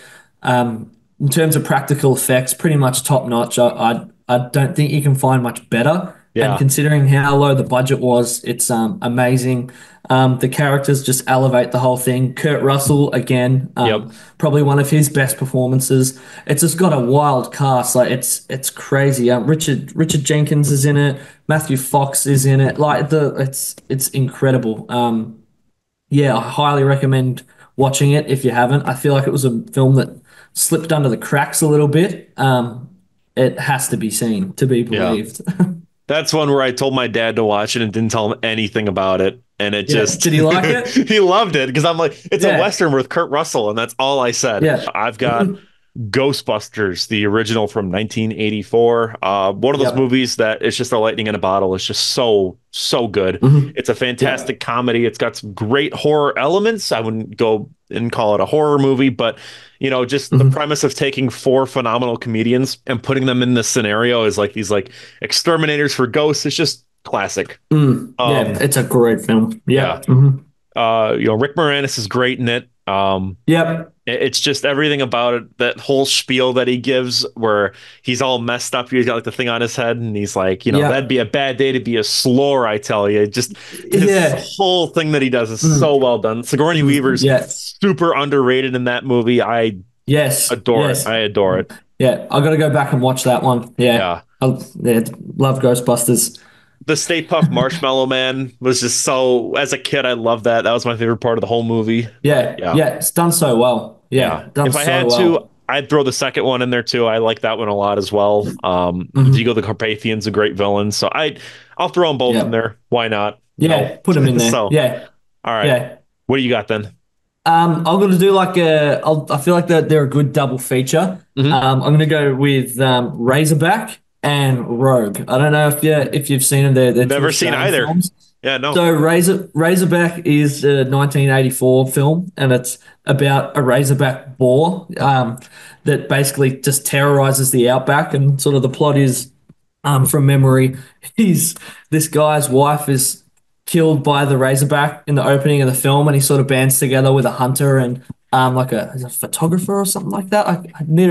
In terms of practical effects, pretty much top notch. I don't think you can find much better. And Yeah. considering how low the budget was, it's amazing. The characters just elevate the whole thing. Kurt Russell again, Yep. probably one of his best performances. It's just got a wild cast. Like it's crazy. Richard Jenkins is in it. Matthew Fox is in it. Like it's incredible. Yeah, I highly recommend watching it if you haven't. I feel like it was a film that slipped under the cracks a little bit. It has to be seen to be Yeah. believed. That's one where I told my dad to watch it and didn't tell him anything about it. And it Yeah. just Did he like it? he loved it because I'm like, it's a Yeah. Western with Kurt Russell, and that's all I said. Yeah. I've got Ghostbusters, the original from 1984. One of those Yep. movies that it's just a lightning in a bottle. It's just so, so good. Mhm. It's a fantastic comedy. It's got some great horror elements. I wouldn't go and call it a horror movie, but just the premise of taking four phenomenal comedians and putting them in this scenario is like these like exterminators for ghosts. It's just classic. Yeah, it's a great film. Yeah. Yeah. Mhm. Rick Moranis is great in it. Yep. It's just everything about it, that whole spiel that he gives where he's all messed up. He's got like the thing on his head and he's like, Yeah. that'd be a bad day to be a slore, I tell you. Just his Yeah. whole thing that he does is so well done. Sigourney Weaver's Yes. super underrated in that movie. I Yes. adore Yes. it. I adore it. Yeah, I got to go back and watch that one. Yeah. Yeah. Yeah, love Ghostbusters. The Stay Puft Marshmallow Man was just so, as a kid, I loved that. That was my favorite part of the whole movie. Yeah. Yeah. Yeah, it's done so well. Yeah. Done If I so had well. to, I'd throw the second one in there too. I like that one a lot as well. Vigo the Carpathian's a great villain, so I'll throw them both Yeah. in there. Why not? Yeah, put them in there. So, Yeah. all right. Yeah. What do you got then? I'm going to do like I feel like they're a good double feature. Mhm. I'm going to go with Razorback and Rogue. I don't know if you've seen them. They're Never two seen Australian either. films. Yeah, no. So Razorback is a 1984 film, and it's about a razorback boar that basically just terrorizes the outback. And sort of the plot is, from memory, this guy's wife is killed by the Razorback in the opening of the film, and he sort of bands together with a hunter and like a photographer or something like that. I need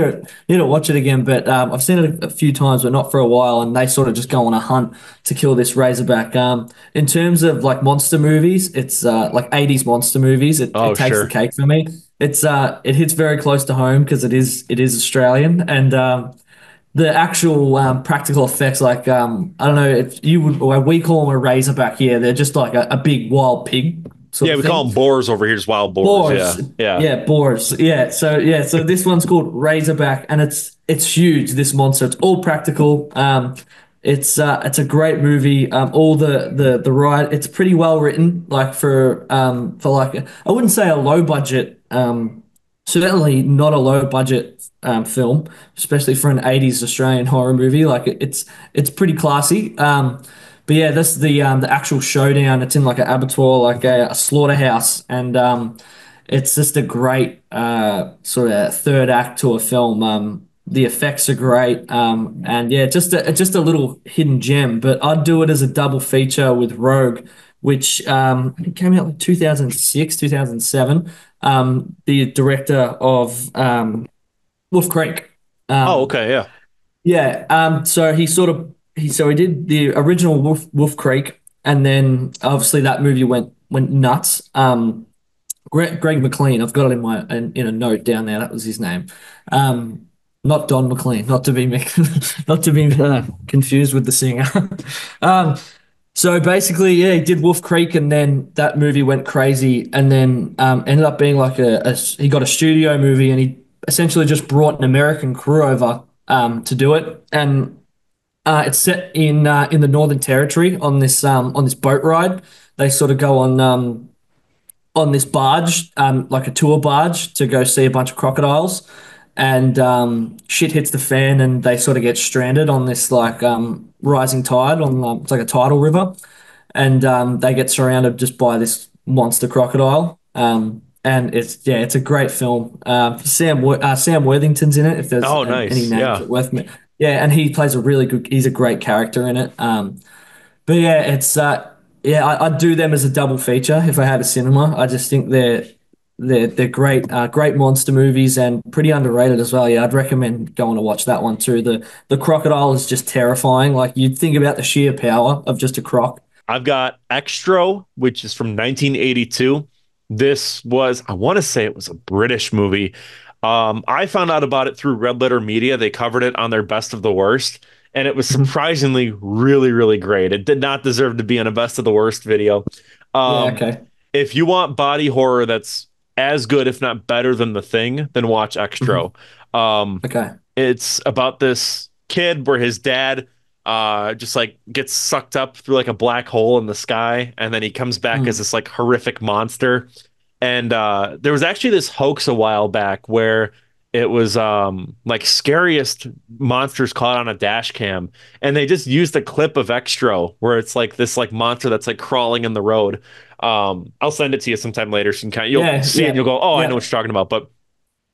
to watch it again, but I've seen it a few times, but not for a while. And they sort of just go on a hunt to kill this Razorback. In terms of like monster movies, it's like 80s monster movies. It Oh, takes the sure. cake for me. It hits very close to home because it is Australian and. The actual practical effects, like I don't know if you would, or we call them a razorback here. They're just like a big wild pig sort Yeah, of we call thing. them boars over here, just wild boars. Boars, Yeah, yeah. yeah, boars, yeah. So this one's called Razorback, and it's huge. This monster, it's all practical. It's a great movie. All the ride, it's pretty well written. Like for like I wouldn't say a low budget. Certainly not a low budget film, especially for an 80s Australian horror movie. Like it's pretty classy. But yeah, this the actual showdown. It's in like an abattoir, like a slaughterhouse, and it's just a great sort of third act to a film. The effects are great, and yeah, just a little hidden gem. But I'd do it as a double feature with Rogue, which I think came out like 2006, 2007. The director of Wolf Creek. Oh, Um, okay, yeah. yeah. So he did the original Wolf Creek, and then obviously that movie went nuts. Greg McLean, I've got it in a note down there. That was his name. Not Don McLean, not to be not to be confused with the singer. um, so basically, yeah, he did Wolf Creek, and then that movie went crazy, and then ended up being like he got a studio movie, and he essentially just brought an American crew over to do it, and it's set in the Northern Territory on this boat ride. They sort of go on this barge, like a tour barge, to go see a bunch of crocodiles. And shit hits the fan, and they sort of get stranded on this like rising tide on it's like a tidal river, and they get surrounded just by this monster crocodile. And it's a great film. Sam Worthington's in it. If there's Oh, any nice. names Yeah. that worth me, yeah, and he plays a really good. He's a great character in it. But yeah, I'd do them as a double feature if I had a cinema. I just think they're great, great monster movies and pretty underrated as well. Yeah, I'd recommend going to watch that one too. The crocodile is just terrifying. Like you'd think about the sheer power of just a croc. I've got Xtro, which is from 1982. This was, I want to say it was a British movie. I found out about it through Red Letter Media. They covered it on their Best of the Worst, and it was Mhm. surprisingly really, really great. It did not deserve to be on a Best of the Worst video. Yeah. Um, Okay. if you want body horror that's as good, if not better than The Thing, then watch Mhm. Xtro. Um, Okay. it's about this kid where his dad just like gets sucked up through like a black hole in the sky, and then he comes back as Mm. this like horrific monster. And there was actually this hoax a while back where it was like scariest monsters caught on a dash cam, and they just used a clip of Xtro where it's like this like monster that's like crawling in the road. I'll send it to you sometime later so you can you'll Yeah. see it and Yeah. you'll go, oh, I know what Yeah. you're talking about. But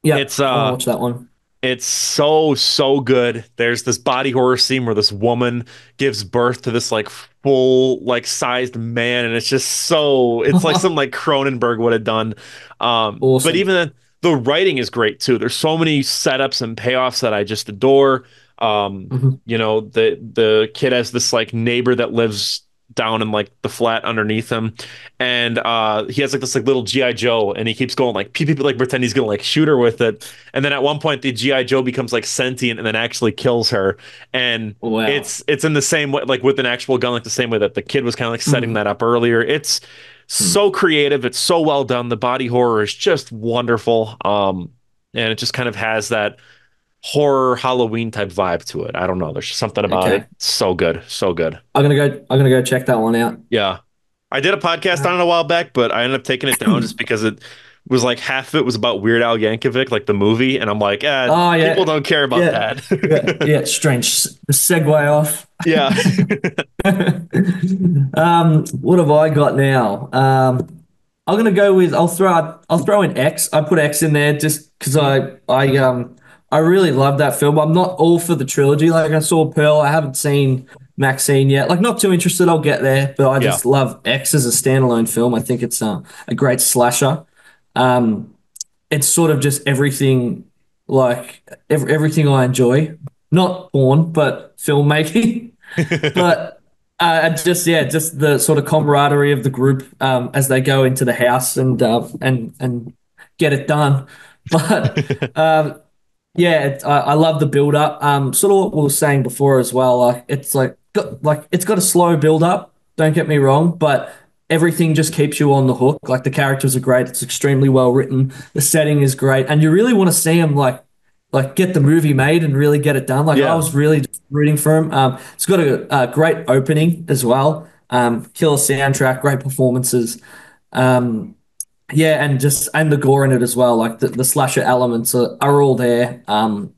Yeah. it's I want to watch that one. it's so, so good. There's this body horror scene where this woman gives birth to this like full like sized man, and it's just so it's like something like Cronenberg would have done. But Awesome. even then, the writing is great too. There's so many setups and payoffs that I just adore. Mhm. The kid has this like neighbor that lives down in like the flat underneath him, and he has like this like little GI Joe, and he keeps going like people like pretend he's gonna like shoot her with it, and then at one point the GI Joe becomes like sentient and then actually kills her, and Wow. it's in the same way like with an actual gun, like the same way that the kid was kind of like setting Mhm. that up earlier. It's Mhm. so creative, it's so well done. The body horror is just wonderful, and it just kind of has that horror Halloween type vibe to it. I don't know, there's just something about it. Okay. So good, so good. I'm gonna go check that one out. Yeah. I did a podcast on it a while back, but I ended up taking it down just because it was like half of it was about Weird Al Yankovic, like the movie, and I'm like, Oh people yeah. don't care about Yeah. Yeah. that. Yeah. Strange. The segue off. Yeah. What have I got now? I'm gonna go with I'll throw in X. I put X in there just because I really love that film. I'm not all for the trilogy. Like I saw Pearl. I haven't seen Maxine yet. Like, not too interested. I'll get there, but I Yeah. just love X as a standalone film. I think it's a great slasher. Um, it's sort of just everything, like everything I enjoy. Not porn, but filmmaking. But just yeah, just the sort of camaraderie of the group as they go into the house and get it done. But yeah, I love the build up. Sort of what we were saying before as well. Like it's got a slow build up. Don't get me wrong, but everything just keeps you on the hook. Like the characters are great. It's extremely well written. The setting is great, and you really want to see them like get the movie made and really get it done. Like I Yeah. was really just rooting for him. It's got a great opening as well. Killer soundtrack, great performances. Um, yeah, and the gore in it as well. Like the slasher elements are all there.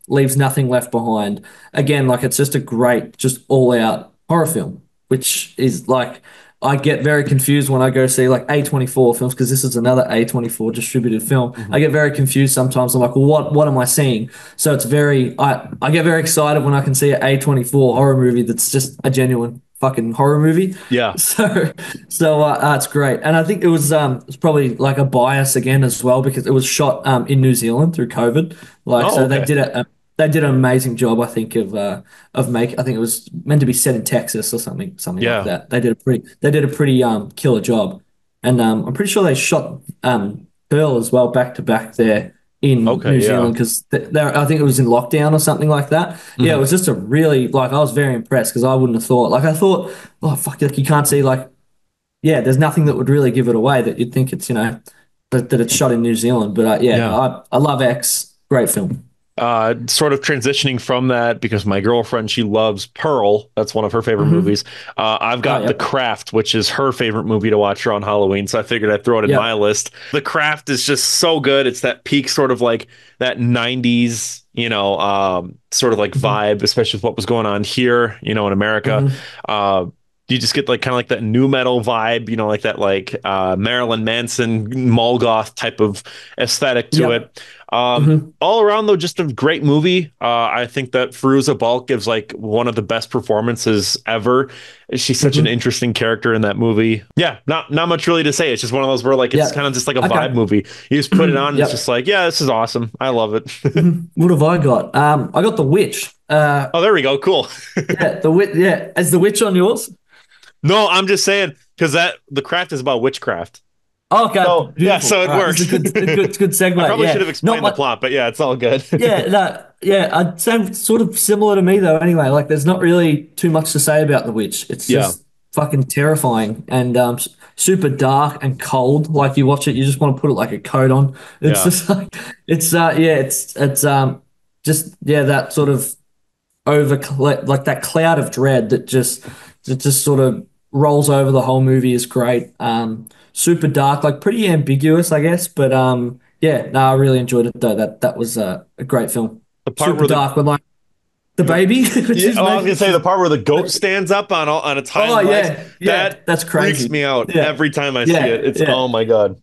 Leaves nothing left behind. Again, like it's just a great, just all out horror film, which is like I get very confused when I go see like A24 films because this is another A24 distributed film. I get very confused sometimes. I'm like, well, what am I seeing? So it's very I get very excited when I can see an A24 horror movie that's just a genuine fucking horror movie. Yeah. So it's great, and I think it's probably like a bias again as well because it was shot in New Zealand through COVID. Like Oh, so okay. they did an amazing job, I think, of make. I think it was meant to be set in Texas or something like Yeah. that. They did a pretty killer job, and I'm pretty sure they shot Pearl as well back to back there in Okay, New yeah. Zealand because I think it was in lockdown or something like that. Yeah, it was just a really like I was very impressed because I wouldn't have thought like I thought oh fuck like you can't see like yeah there's nothing that would really give it away that you'd think it's that it's shot in New Zealand but yeah Yeah. no, I love X, great film. Sort of transitioning from that because my girlfriend, she loves Pearl. That's one of her favorite movies. I've got Oh, The yep. Craft, which is her favorite movie to watch around Halloween. So I figured I'd throw it in Yep. my list. The Craft is just so good. It's that peak sort of like that 90s, sort of like vibe, especially with what was going on here, in America. Uh, you just get like kind of like that new metal vibe, like that like Marilyn Manson, Molgoth type of aesthetic to Yep. it. All around though, just a great movie. I think that Fairuza Balk gives like one of the best performances ever. She's such an interesting character in that movie. Yeah, not much really to say. It's just one of those where like it's Yeah. kind of just like a Okay. vibe movie. You just put it on, and it's Yep. just like, yeah, this is awesome. I love it. What have I got? I got The Witch. Oh, there we go. Cool. Yeah, The Witch. Yeah, is The Witch on yours? No, I'm just saying because The Craft is about witchcraft. Oh, okay, So yeah, beautiful. so it All right, works. it's a good segue. I probably yeah. should have explained Not the plot, but yeah, it's all good. Yeah, no, yeah, I'd say sort of similar to me though. Anyway, like there's not really too much to say about The Witch. It's Yeah. just fucking terrifying and super dark and cold. Like you watch it, you just want to put it like a coat on. It's Yeah. just like it's just that sort of like that cloud of dread that just sort of rolls over the whole movie is great. Super dark, like pretty ambiguous, I guess, but yeah, no, I really enjoyed it though. That was a great film. The part Super where dark with like the baby. Yeah, I was gonna say the part where the goat stands up on its hind Oh, legs. yeah, That that's crazy. freaks me out Yeah. every time I see Yeah, it. It's yeah. oh my god.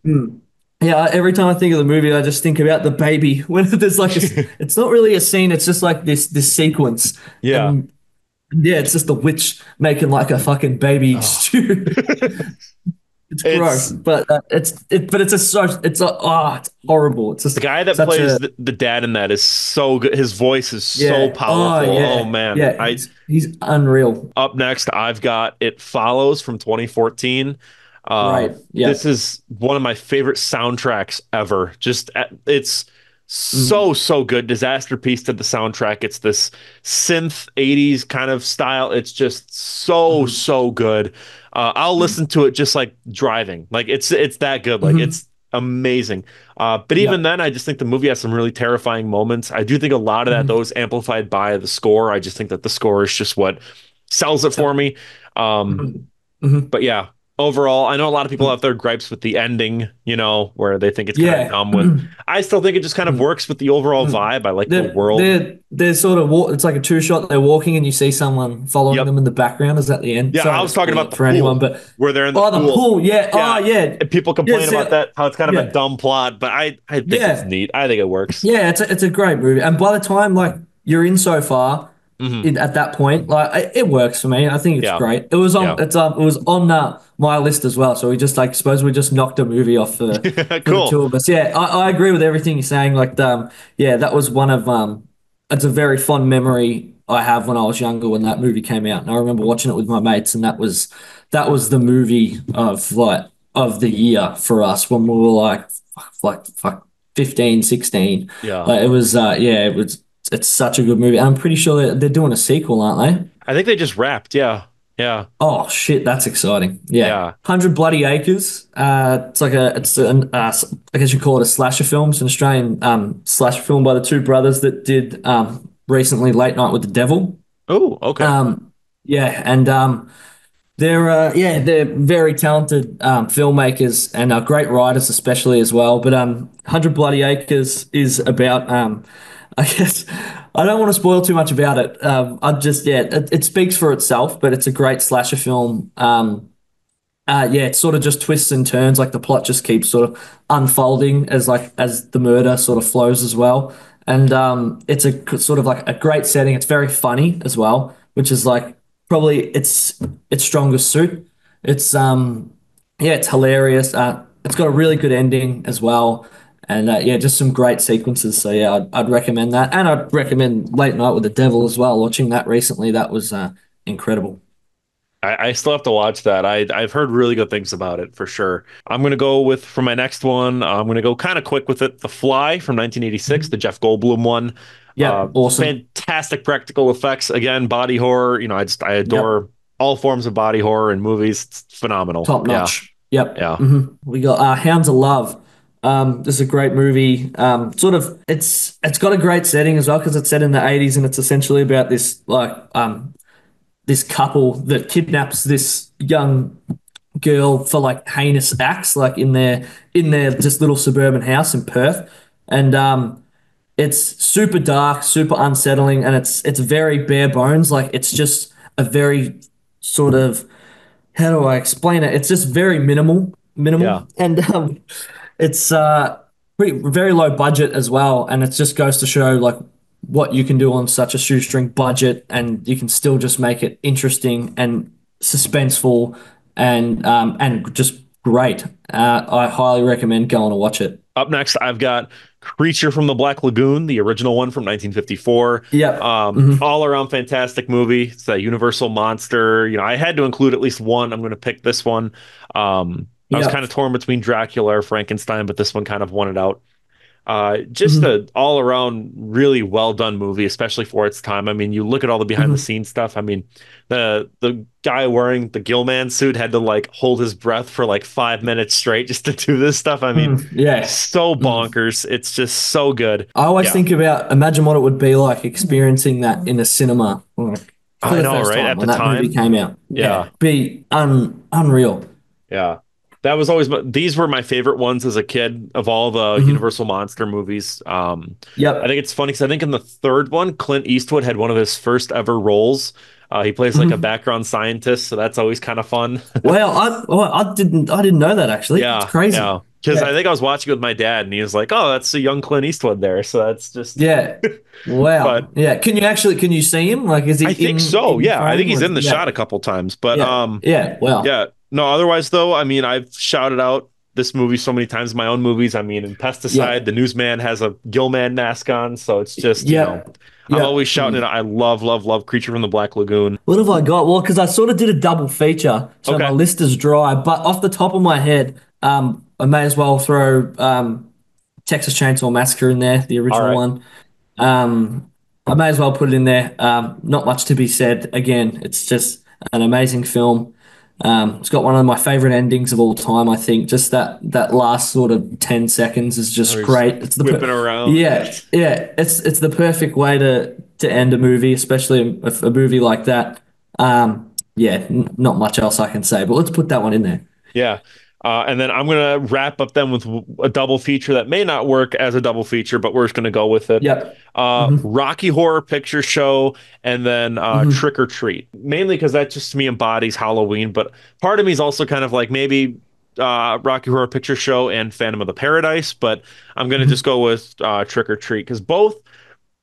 Yeah, every time I think of the movie, I just think about the baby. When there's like, it's not really a scene. It's just like this sequence. Yeah. And, yeah, it's just the witch making like a fucking baby stew. It's gross, but it's horrible. It's just The guy that such plays a the dad in that is so good. His voice is yeah. so powerful. yeah. Oh man. Yeah, he's unreal. Up next, I've got It Follows from 2014. Right. Yeah. This is one of my favorite soundtracks ever. It's so good. Disaster Piece to the soundtrack. It's this synth 80s kind of style. It's just so good. I'll listen to it just like driving. Like it's that good. Like it's amazing. But even then, I just think the movie has some really terrifying moments. I do think a lot of that though is amplified by the score. I just think that the score is just what sells it for me. But yeah, overall, I know a lot of people have their gripes with the ending, where they think it's kind of dumb with. I still think it just kind of works with the overall vibe. I like the world. They're sort of it's like a two shot. They're walking and you see someone following them in the background. Is that the end? Yeah, Sorry I was talking about the for pool, anyone, but where they're in the the pool. Yeah. Oh yeah. And people complain see, about that, how it's kind of yeah. a dumb plot, but I think it's neat. I think it works. Yeah, it's a great movie. And by the time like you're in so far, Hmm. at that point. Like it works for me. I think it's Yeah. great. It was on Yeah. my list as well. So we just like suppose we just knocked a movie off for the Cool. two of us. Yeah, I agree with everything you're saying. Like yeah, that was one of it's a very fond memory I have when I was younger when that movie came out. And I remember watching it with my mates, and that was the movie of the year for us when we were fuck 15, 16. Yeah. Like it was yeah, it's such a good movie. I'm pretty sure they're doing a sequel, aren't they? I think they just wrapped. Yeah. Yeah. Oh shit, that's exciting. Yeah. Yeah. 100 Bloody Acres. I guess you call it a slasher film. It's an Australian slasher film by the two brothers that did recently Late Night with the Devil. Oh, okay. Yeah, and they're very talented filmmakers and great writers, especially as well. But 100 Bloody Acres is about I guess I don't want to spoil too much about it. It speaks for itself, but it's a great slasher film. Yeah, it sort of just twists and turns. Like the plot just keeps sort of unfolding as the murder sort of flows as well. And it's sort of like a great setting. It's very funny as well, which is like probably its strongest suit. It's yeah, it's hilarious. It's got a really good ending as well. And yeah, just some great sequences. So yeah, I'd recommend that, and I'd recommend Late Night with the Devil as well. Watching that recently, that was incredible. I still have to watch that. I've heard really good things about it for sure. I'm gonna go with for my next one. I'm gonna go kind of quick with it. The Fly from 1986, the Jeff Goldblum one. Yeah, awesome. Fantastic practical effects. Again, body horror. I adore all forms of body horror in movies. It's phenomenal. Top Yeah, notch. Yep. yeah, We got Hounds of Love. This is a great movie. Sort of, it's got a great setting as well because it's set in the 80s and it's essentially about this couple that kidnaps this young girl for like heinous acts, like in their just little suburban house in Perth, and it's super dark, super unsettling, and it's very bare bones. Like it's just a very sort of how do I explain it? It's just very yeah. minimal, and it's very low budget as well, and it just goes to show like what you can do on such a shoestring budget, and you can still just make it interesting and suspenseful and just great. I highly recommend going to watch it. Up next, I've got Creature from the Black Lagoon, the original one from 1954. Yep. All around fantastic movie. It's a universal monster. I had to include at least one. I'm going to pick this one. I was kind Yep. of torn between Dracula or Frankenstein, but this one kind of won it out. Just Mhm. a all around really well done movie, especially for its time. I mean, you look at all the behind the Mhm. scenes stuff. I mean, the guy wearing the Gillman suit had to like hold his breath for like 5 minutes straight just to do this stuff. I mean, Yeah. so bonkers. It's just so good. I always Yeah, think about imagine what it would be like experiencing that in a cinema like, for I the know, first right? time At the when that movie time. came out. Yeah, Yeah, be unreal. yeah. That was always these were my favorite ones as a kid of all the Mhm. Universal monster movies. I Yep. think it's funny because I think in the third one, Clint Eastwood had one of his first ever roles. He plays like a Mhm. background scientist, so that's always kind of fun. I didn't know that actually. It's Yeah, crazy. yeah. Because I Yeah. think I was watching with my dad, and he was like, "Oh, that's a young Clint Eastwood there." So that's just. Yeah. Wow. But Yeah. Can you see him? Like is he I think so. in Yeah, I think frame he's or in the yeah. shot a couple times. But Yeah. Yeah. Wow. yeah. No, otherwise though, I mean, I've shouted out this movie so many times in my own movies. I mean, in Yeah. Pesticide, the newsman has a Gillman mask on, so it's just, Yeah. I'm Yeah. always shouting it. I love, love, love Creature from the Black Lagoon. What have I got? Well, because I sort of did a double feature, so my Okay. list is dry. But off the top of my head, I may as well throw Texas Chainsaw Massacre in there, the All original right. one. I may as well put it in there. Not much to be said. Again, it's just an amazing film. It's got one of my favorite endings of all time. I think just that last sort of 10 seconds is Or just he's great. It's whipping around. yeah, yeah. It's the perfect way to end a movie, especially a movie like that. Yeah, not much else I can say, but let's put that one in there. Yeah. And then I'm going to wrap up then with a double feature that may not work as a double feature, but we're just going to go with it. Yep. Hmm. Rocky Horror Picture Show and then Hmm. Trick or Treat. Mainly because that just to me embodies Halloween, but part of me is also kind of like maybe Rocky Horror Picture Show and Phantom of the Paradise, but I'm going to just go with Trick or Treat because both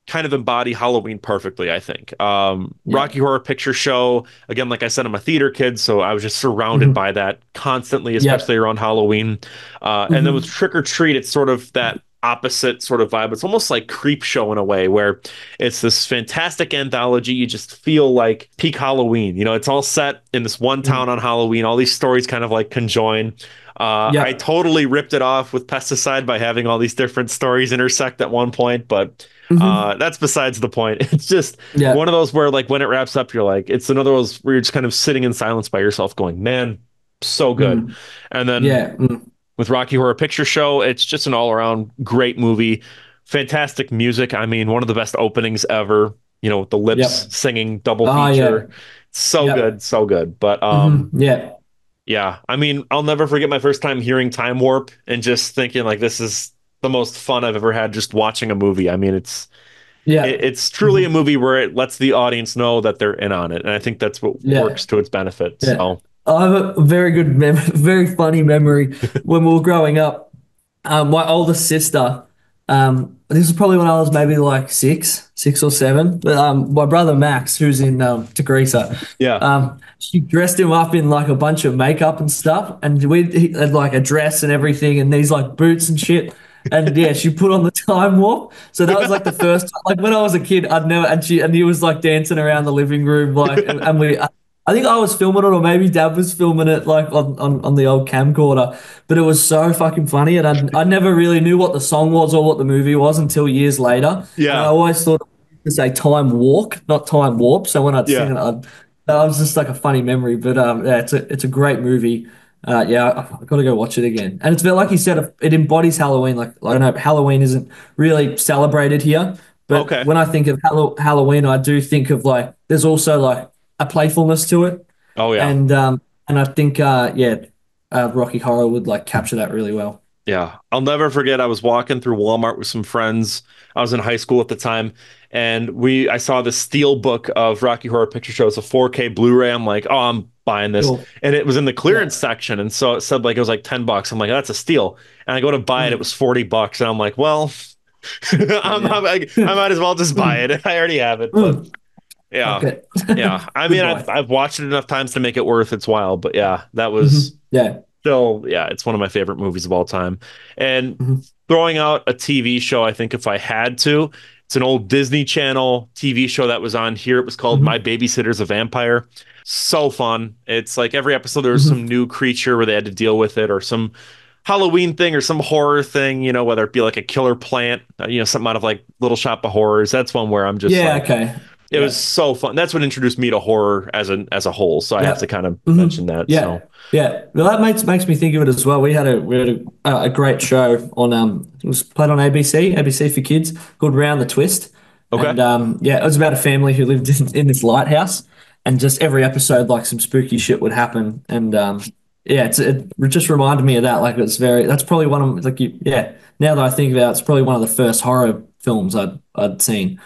kind of embody Halloween perfectly, I think. Yeah. Rocky Horror Picture Show, again, like I said, I'm a theater kid, so I was just surrounded Hmm. by that constantly, Yeah. especially around Halloween. And then with Hmm. Trick or Treat, it's sort of that opposite sort of vibe. It's almost like Creep Show in a way, where it's this fantastic anthology. You just feel like peak Halloween. You know, it's all set in this one town on Halloween. All these stories kind of like conjoin. I Yeah. totally ripped it off with Pesticide by having all these different stories intersect at one point, but Hmm. that's besides the point. It's just one Yeah. of those where, like, when it wraps up, you're like, it's another of those where you're just kind of sitting in silence by yourself, going, "Man, so good." Mm. And then Yeah. Mm. with Rocky Horror Picture Show, it's just an all-around great movie, fantastic music. I mean, one of the best openings ever. You know, with the Lips Yep. singing double Oh, yeah. feature, so Yep. good, so good. But Yeah. yeah, I mean, I'll never forget my first time hearing Time Warp and just thinking like this is the most fun I've ever had just watching a movie. I mean, Yeah. it's truly a Hmm. movie where it lets the audience know that they're in on it, and I think that's what Yeah. works to its benefit. Yeah. So, I have a very good very funny memory when we were growing up. My older sister, this was probably when I was maybe like six or seven. But my brother Max, who's in Tegrisa, yeah. she dressed him up in like a bunch of makeup and stuff, and he had like a dress and everything, and these like boots and shit. And yeah, she put on the time warp. So that was like the first time, like when I was a kid, I'd never, and he was like dancing around the living room, like, and I think I was filming it, or maybe Dad was filming it, like on the old camcorder. But it was so fucking funny, and I never really knew what the song was or what the movie was until years later. And I Yeah. always thought to say time walk, not time warp. So when I'd sing Yeah. it, that was just like a funny memory. But yeah, it's a great movie. Yeah, I got to go watch it again. And it's a bit like you said, it embodies Halloween. Like I know Halloween isn't really celebrated here, but Okay. when I think of Halloween, I do think of like there's also like a playfulness to it, Oh yeah. and I think yeah, Rocky Horror would like capture that really well. Yeah. I'll never forget I was walking through Walmart with some friends. I was in high school at the time, and I saw the steel book of Rocky Horror Picture Show. It's a 4K Blu-ray. I'm like, "Oh, I'm buying this." Cool. And it was in the Yeah. clearance section, and so it said like it was like $10. I'm like, "That's a steal." And I go to buy it, it Mm. was $40, and I'm like, "Well, Yeah. I might as well just buy Mm. it. I already have it." But Mm. yeah. Fuck it. Yeah. I mean, Good I've boy. I've watched it enough times to make it worth its while, but yeah, that was Yeah. still, yeah, it's one of my favorite movies of all time. And Mhm. throwing out a TV show, I think if I had to, it's an old Disney Channel TV show that was on here. It was called My Mhm. Babysitter's a Vampire. So fun. It's like every episode there was some Mhm. new creature where they had to deal with it, or some Halloween thing, or some horror thing, whether it be like a killer plant, something out of like Little Shop of Horrors. That's one where I'm just Yeah. like, Okay. it was Yeah. so fun. That's what introduced me to horror as a whole. So I have to Yeah. kind of Hmm. mention that. Yeah. So Yeah. Well, that makes me think of it as well. We had a great show on it was played on ABC for kids called Round the Twist, okay. and yeah, it was about a family who lived in this lighthouse, and just every episode like some spooky shit would happen, and yeah, it just reminded me of that. Like that's probably one of like yeah. Now that I think about it, it's probably one of the first horror films I'd seen.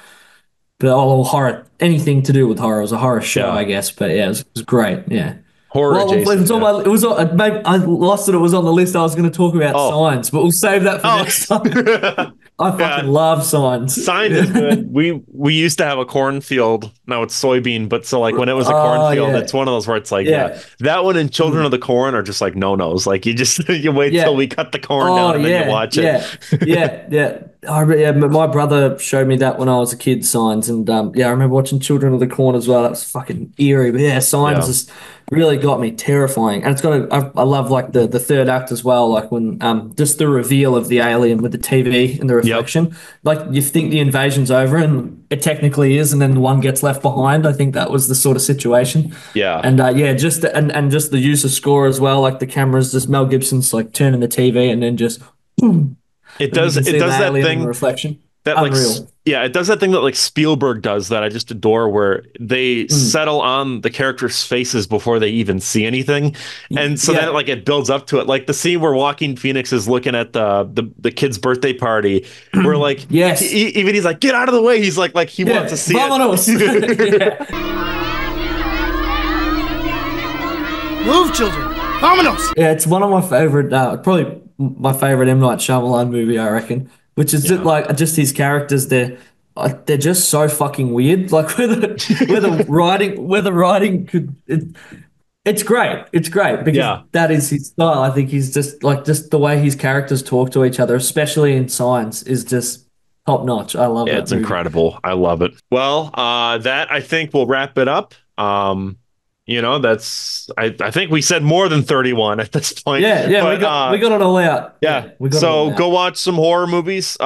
But all horror, anything to do with horror, it was a horror show, Yeah. I guess. But yeah, it was great. Yeah. Horror Well, it adjacent. was on Yeah. my, it was on, maybe I lost it. It was on the list. I was going to talk about Oh. Signs, but we'll save that for Oh. next time. I fucking Yeah. love Signs. Signs is good. We used to have a cornfield. Now it's soybean, but so like when it was a Oh cornfield, yeah, it's one of those where it's like, yeah, yeah, that one and Children Mm. of the Corn are just like no-nos. Like you just you wait till yeah. we cut the corn Oh down and then you yeah, watch it. yeah, yeah, yeah. Yeah, my brother showed me that when I was a kid, Signs, and yeah, I remember watching Children of the Corn as well. That was fucking eerie, but yeah, Signs Yeah. just really got me terrifying, and it's got I love like the third act as well, like when just the reveal of the alien with the TV and the Yep. reflection. Like you think the invasion's over, and it technically is, and then one gets left behind. I think that was the sort of situation. Yeah. And yeah, and just the use of score as well, like the cameras, just Mel Gibson's like turning the TV and then just boom, It and you does can it see the does that alien in the thing reflection. that Unreal. yeah, it does that thing that like Spielberg does that I just adore, where they settle on the characters' faces before they even see anything, and so then Yeah. like it builds up to it. Like the scene where Joaquin Phoenix is looking at the kid's birthday party, where like Yes. even he's like, get out of the way. He's like he wants to see Vamonos. it. Yeah. Move, children. Vámonos. Yeah, it's one of my favorite, probably my favorite M. Night Shyamalan movie, I reckon. Which is just Yeah. like just his characters. They're they're just so fucking weird. Like where the writing could it's great. It's great because Yeah. that is his style. I think he's just the way his characters talk to each other, especially in Signs, is just top notch. I love that It's movie. incredible. I love it. Well, that I think will wrap it up. That's I think we said more than 31 at this point. Yeah, yeah, we But got it all out. yeah. Yeah, we got it So all go out. watch some horror movies.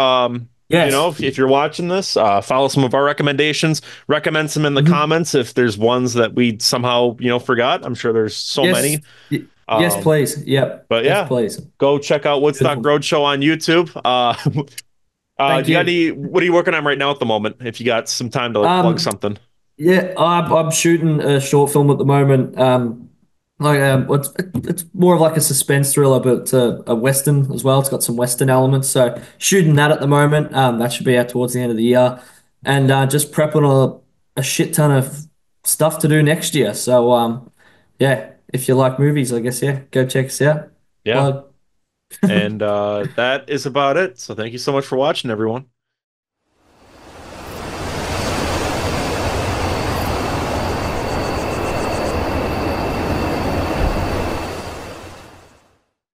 Yes. If you're watching this, follow some of our recommendations, recommend some in the Mhm. comments if there's ones that we somehow, forgot. I'm sure there's so Yes. many. Yes, Um, please. Yep. but Yes, yeah, please. go check out Woodstock Beautiful. Roadshow on YouTube. Thank You got you. what are you working on right now at the moment? If you got some time to like plug Um, something. Yeah, I'm shooting a short film at the moment. It's more of like a suspense thriller, but it's a western as well. It's got some western elements. So shooting that at the moment. That should be out towards the end of the year, and just prepping a shit ton of stuff to do next year. So yeah, if you like movies, I guess yeah, go check us out. Yeah. Plug. And that is about it. So thank you so much for watching, everyone.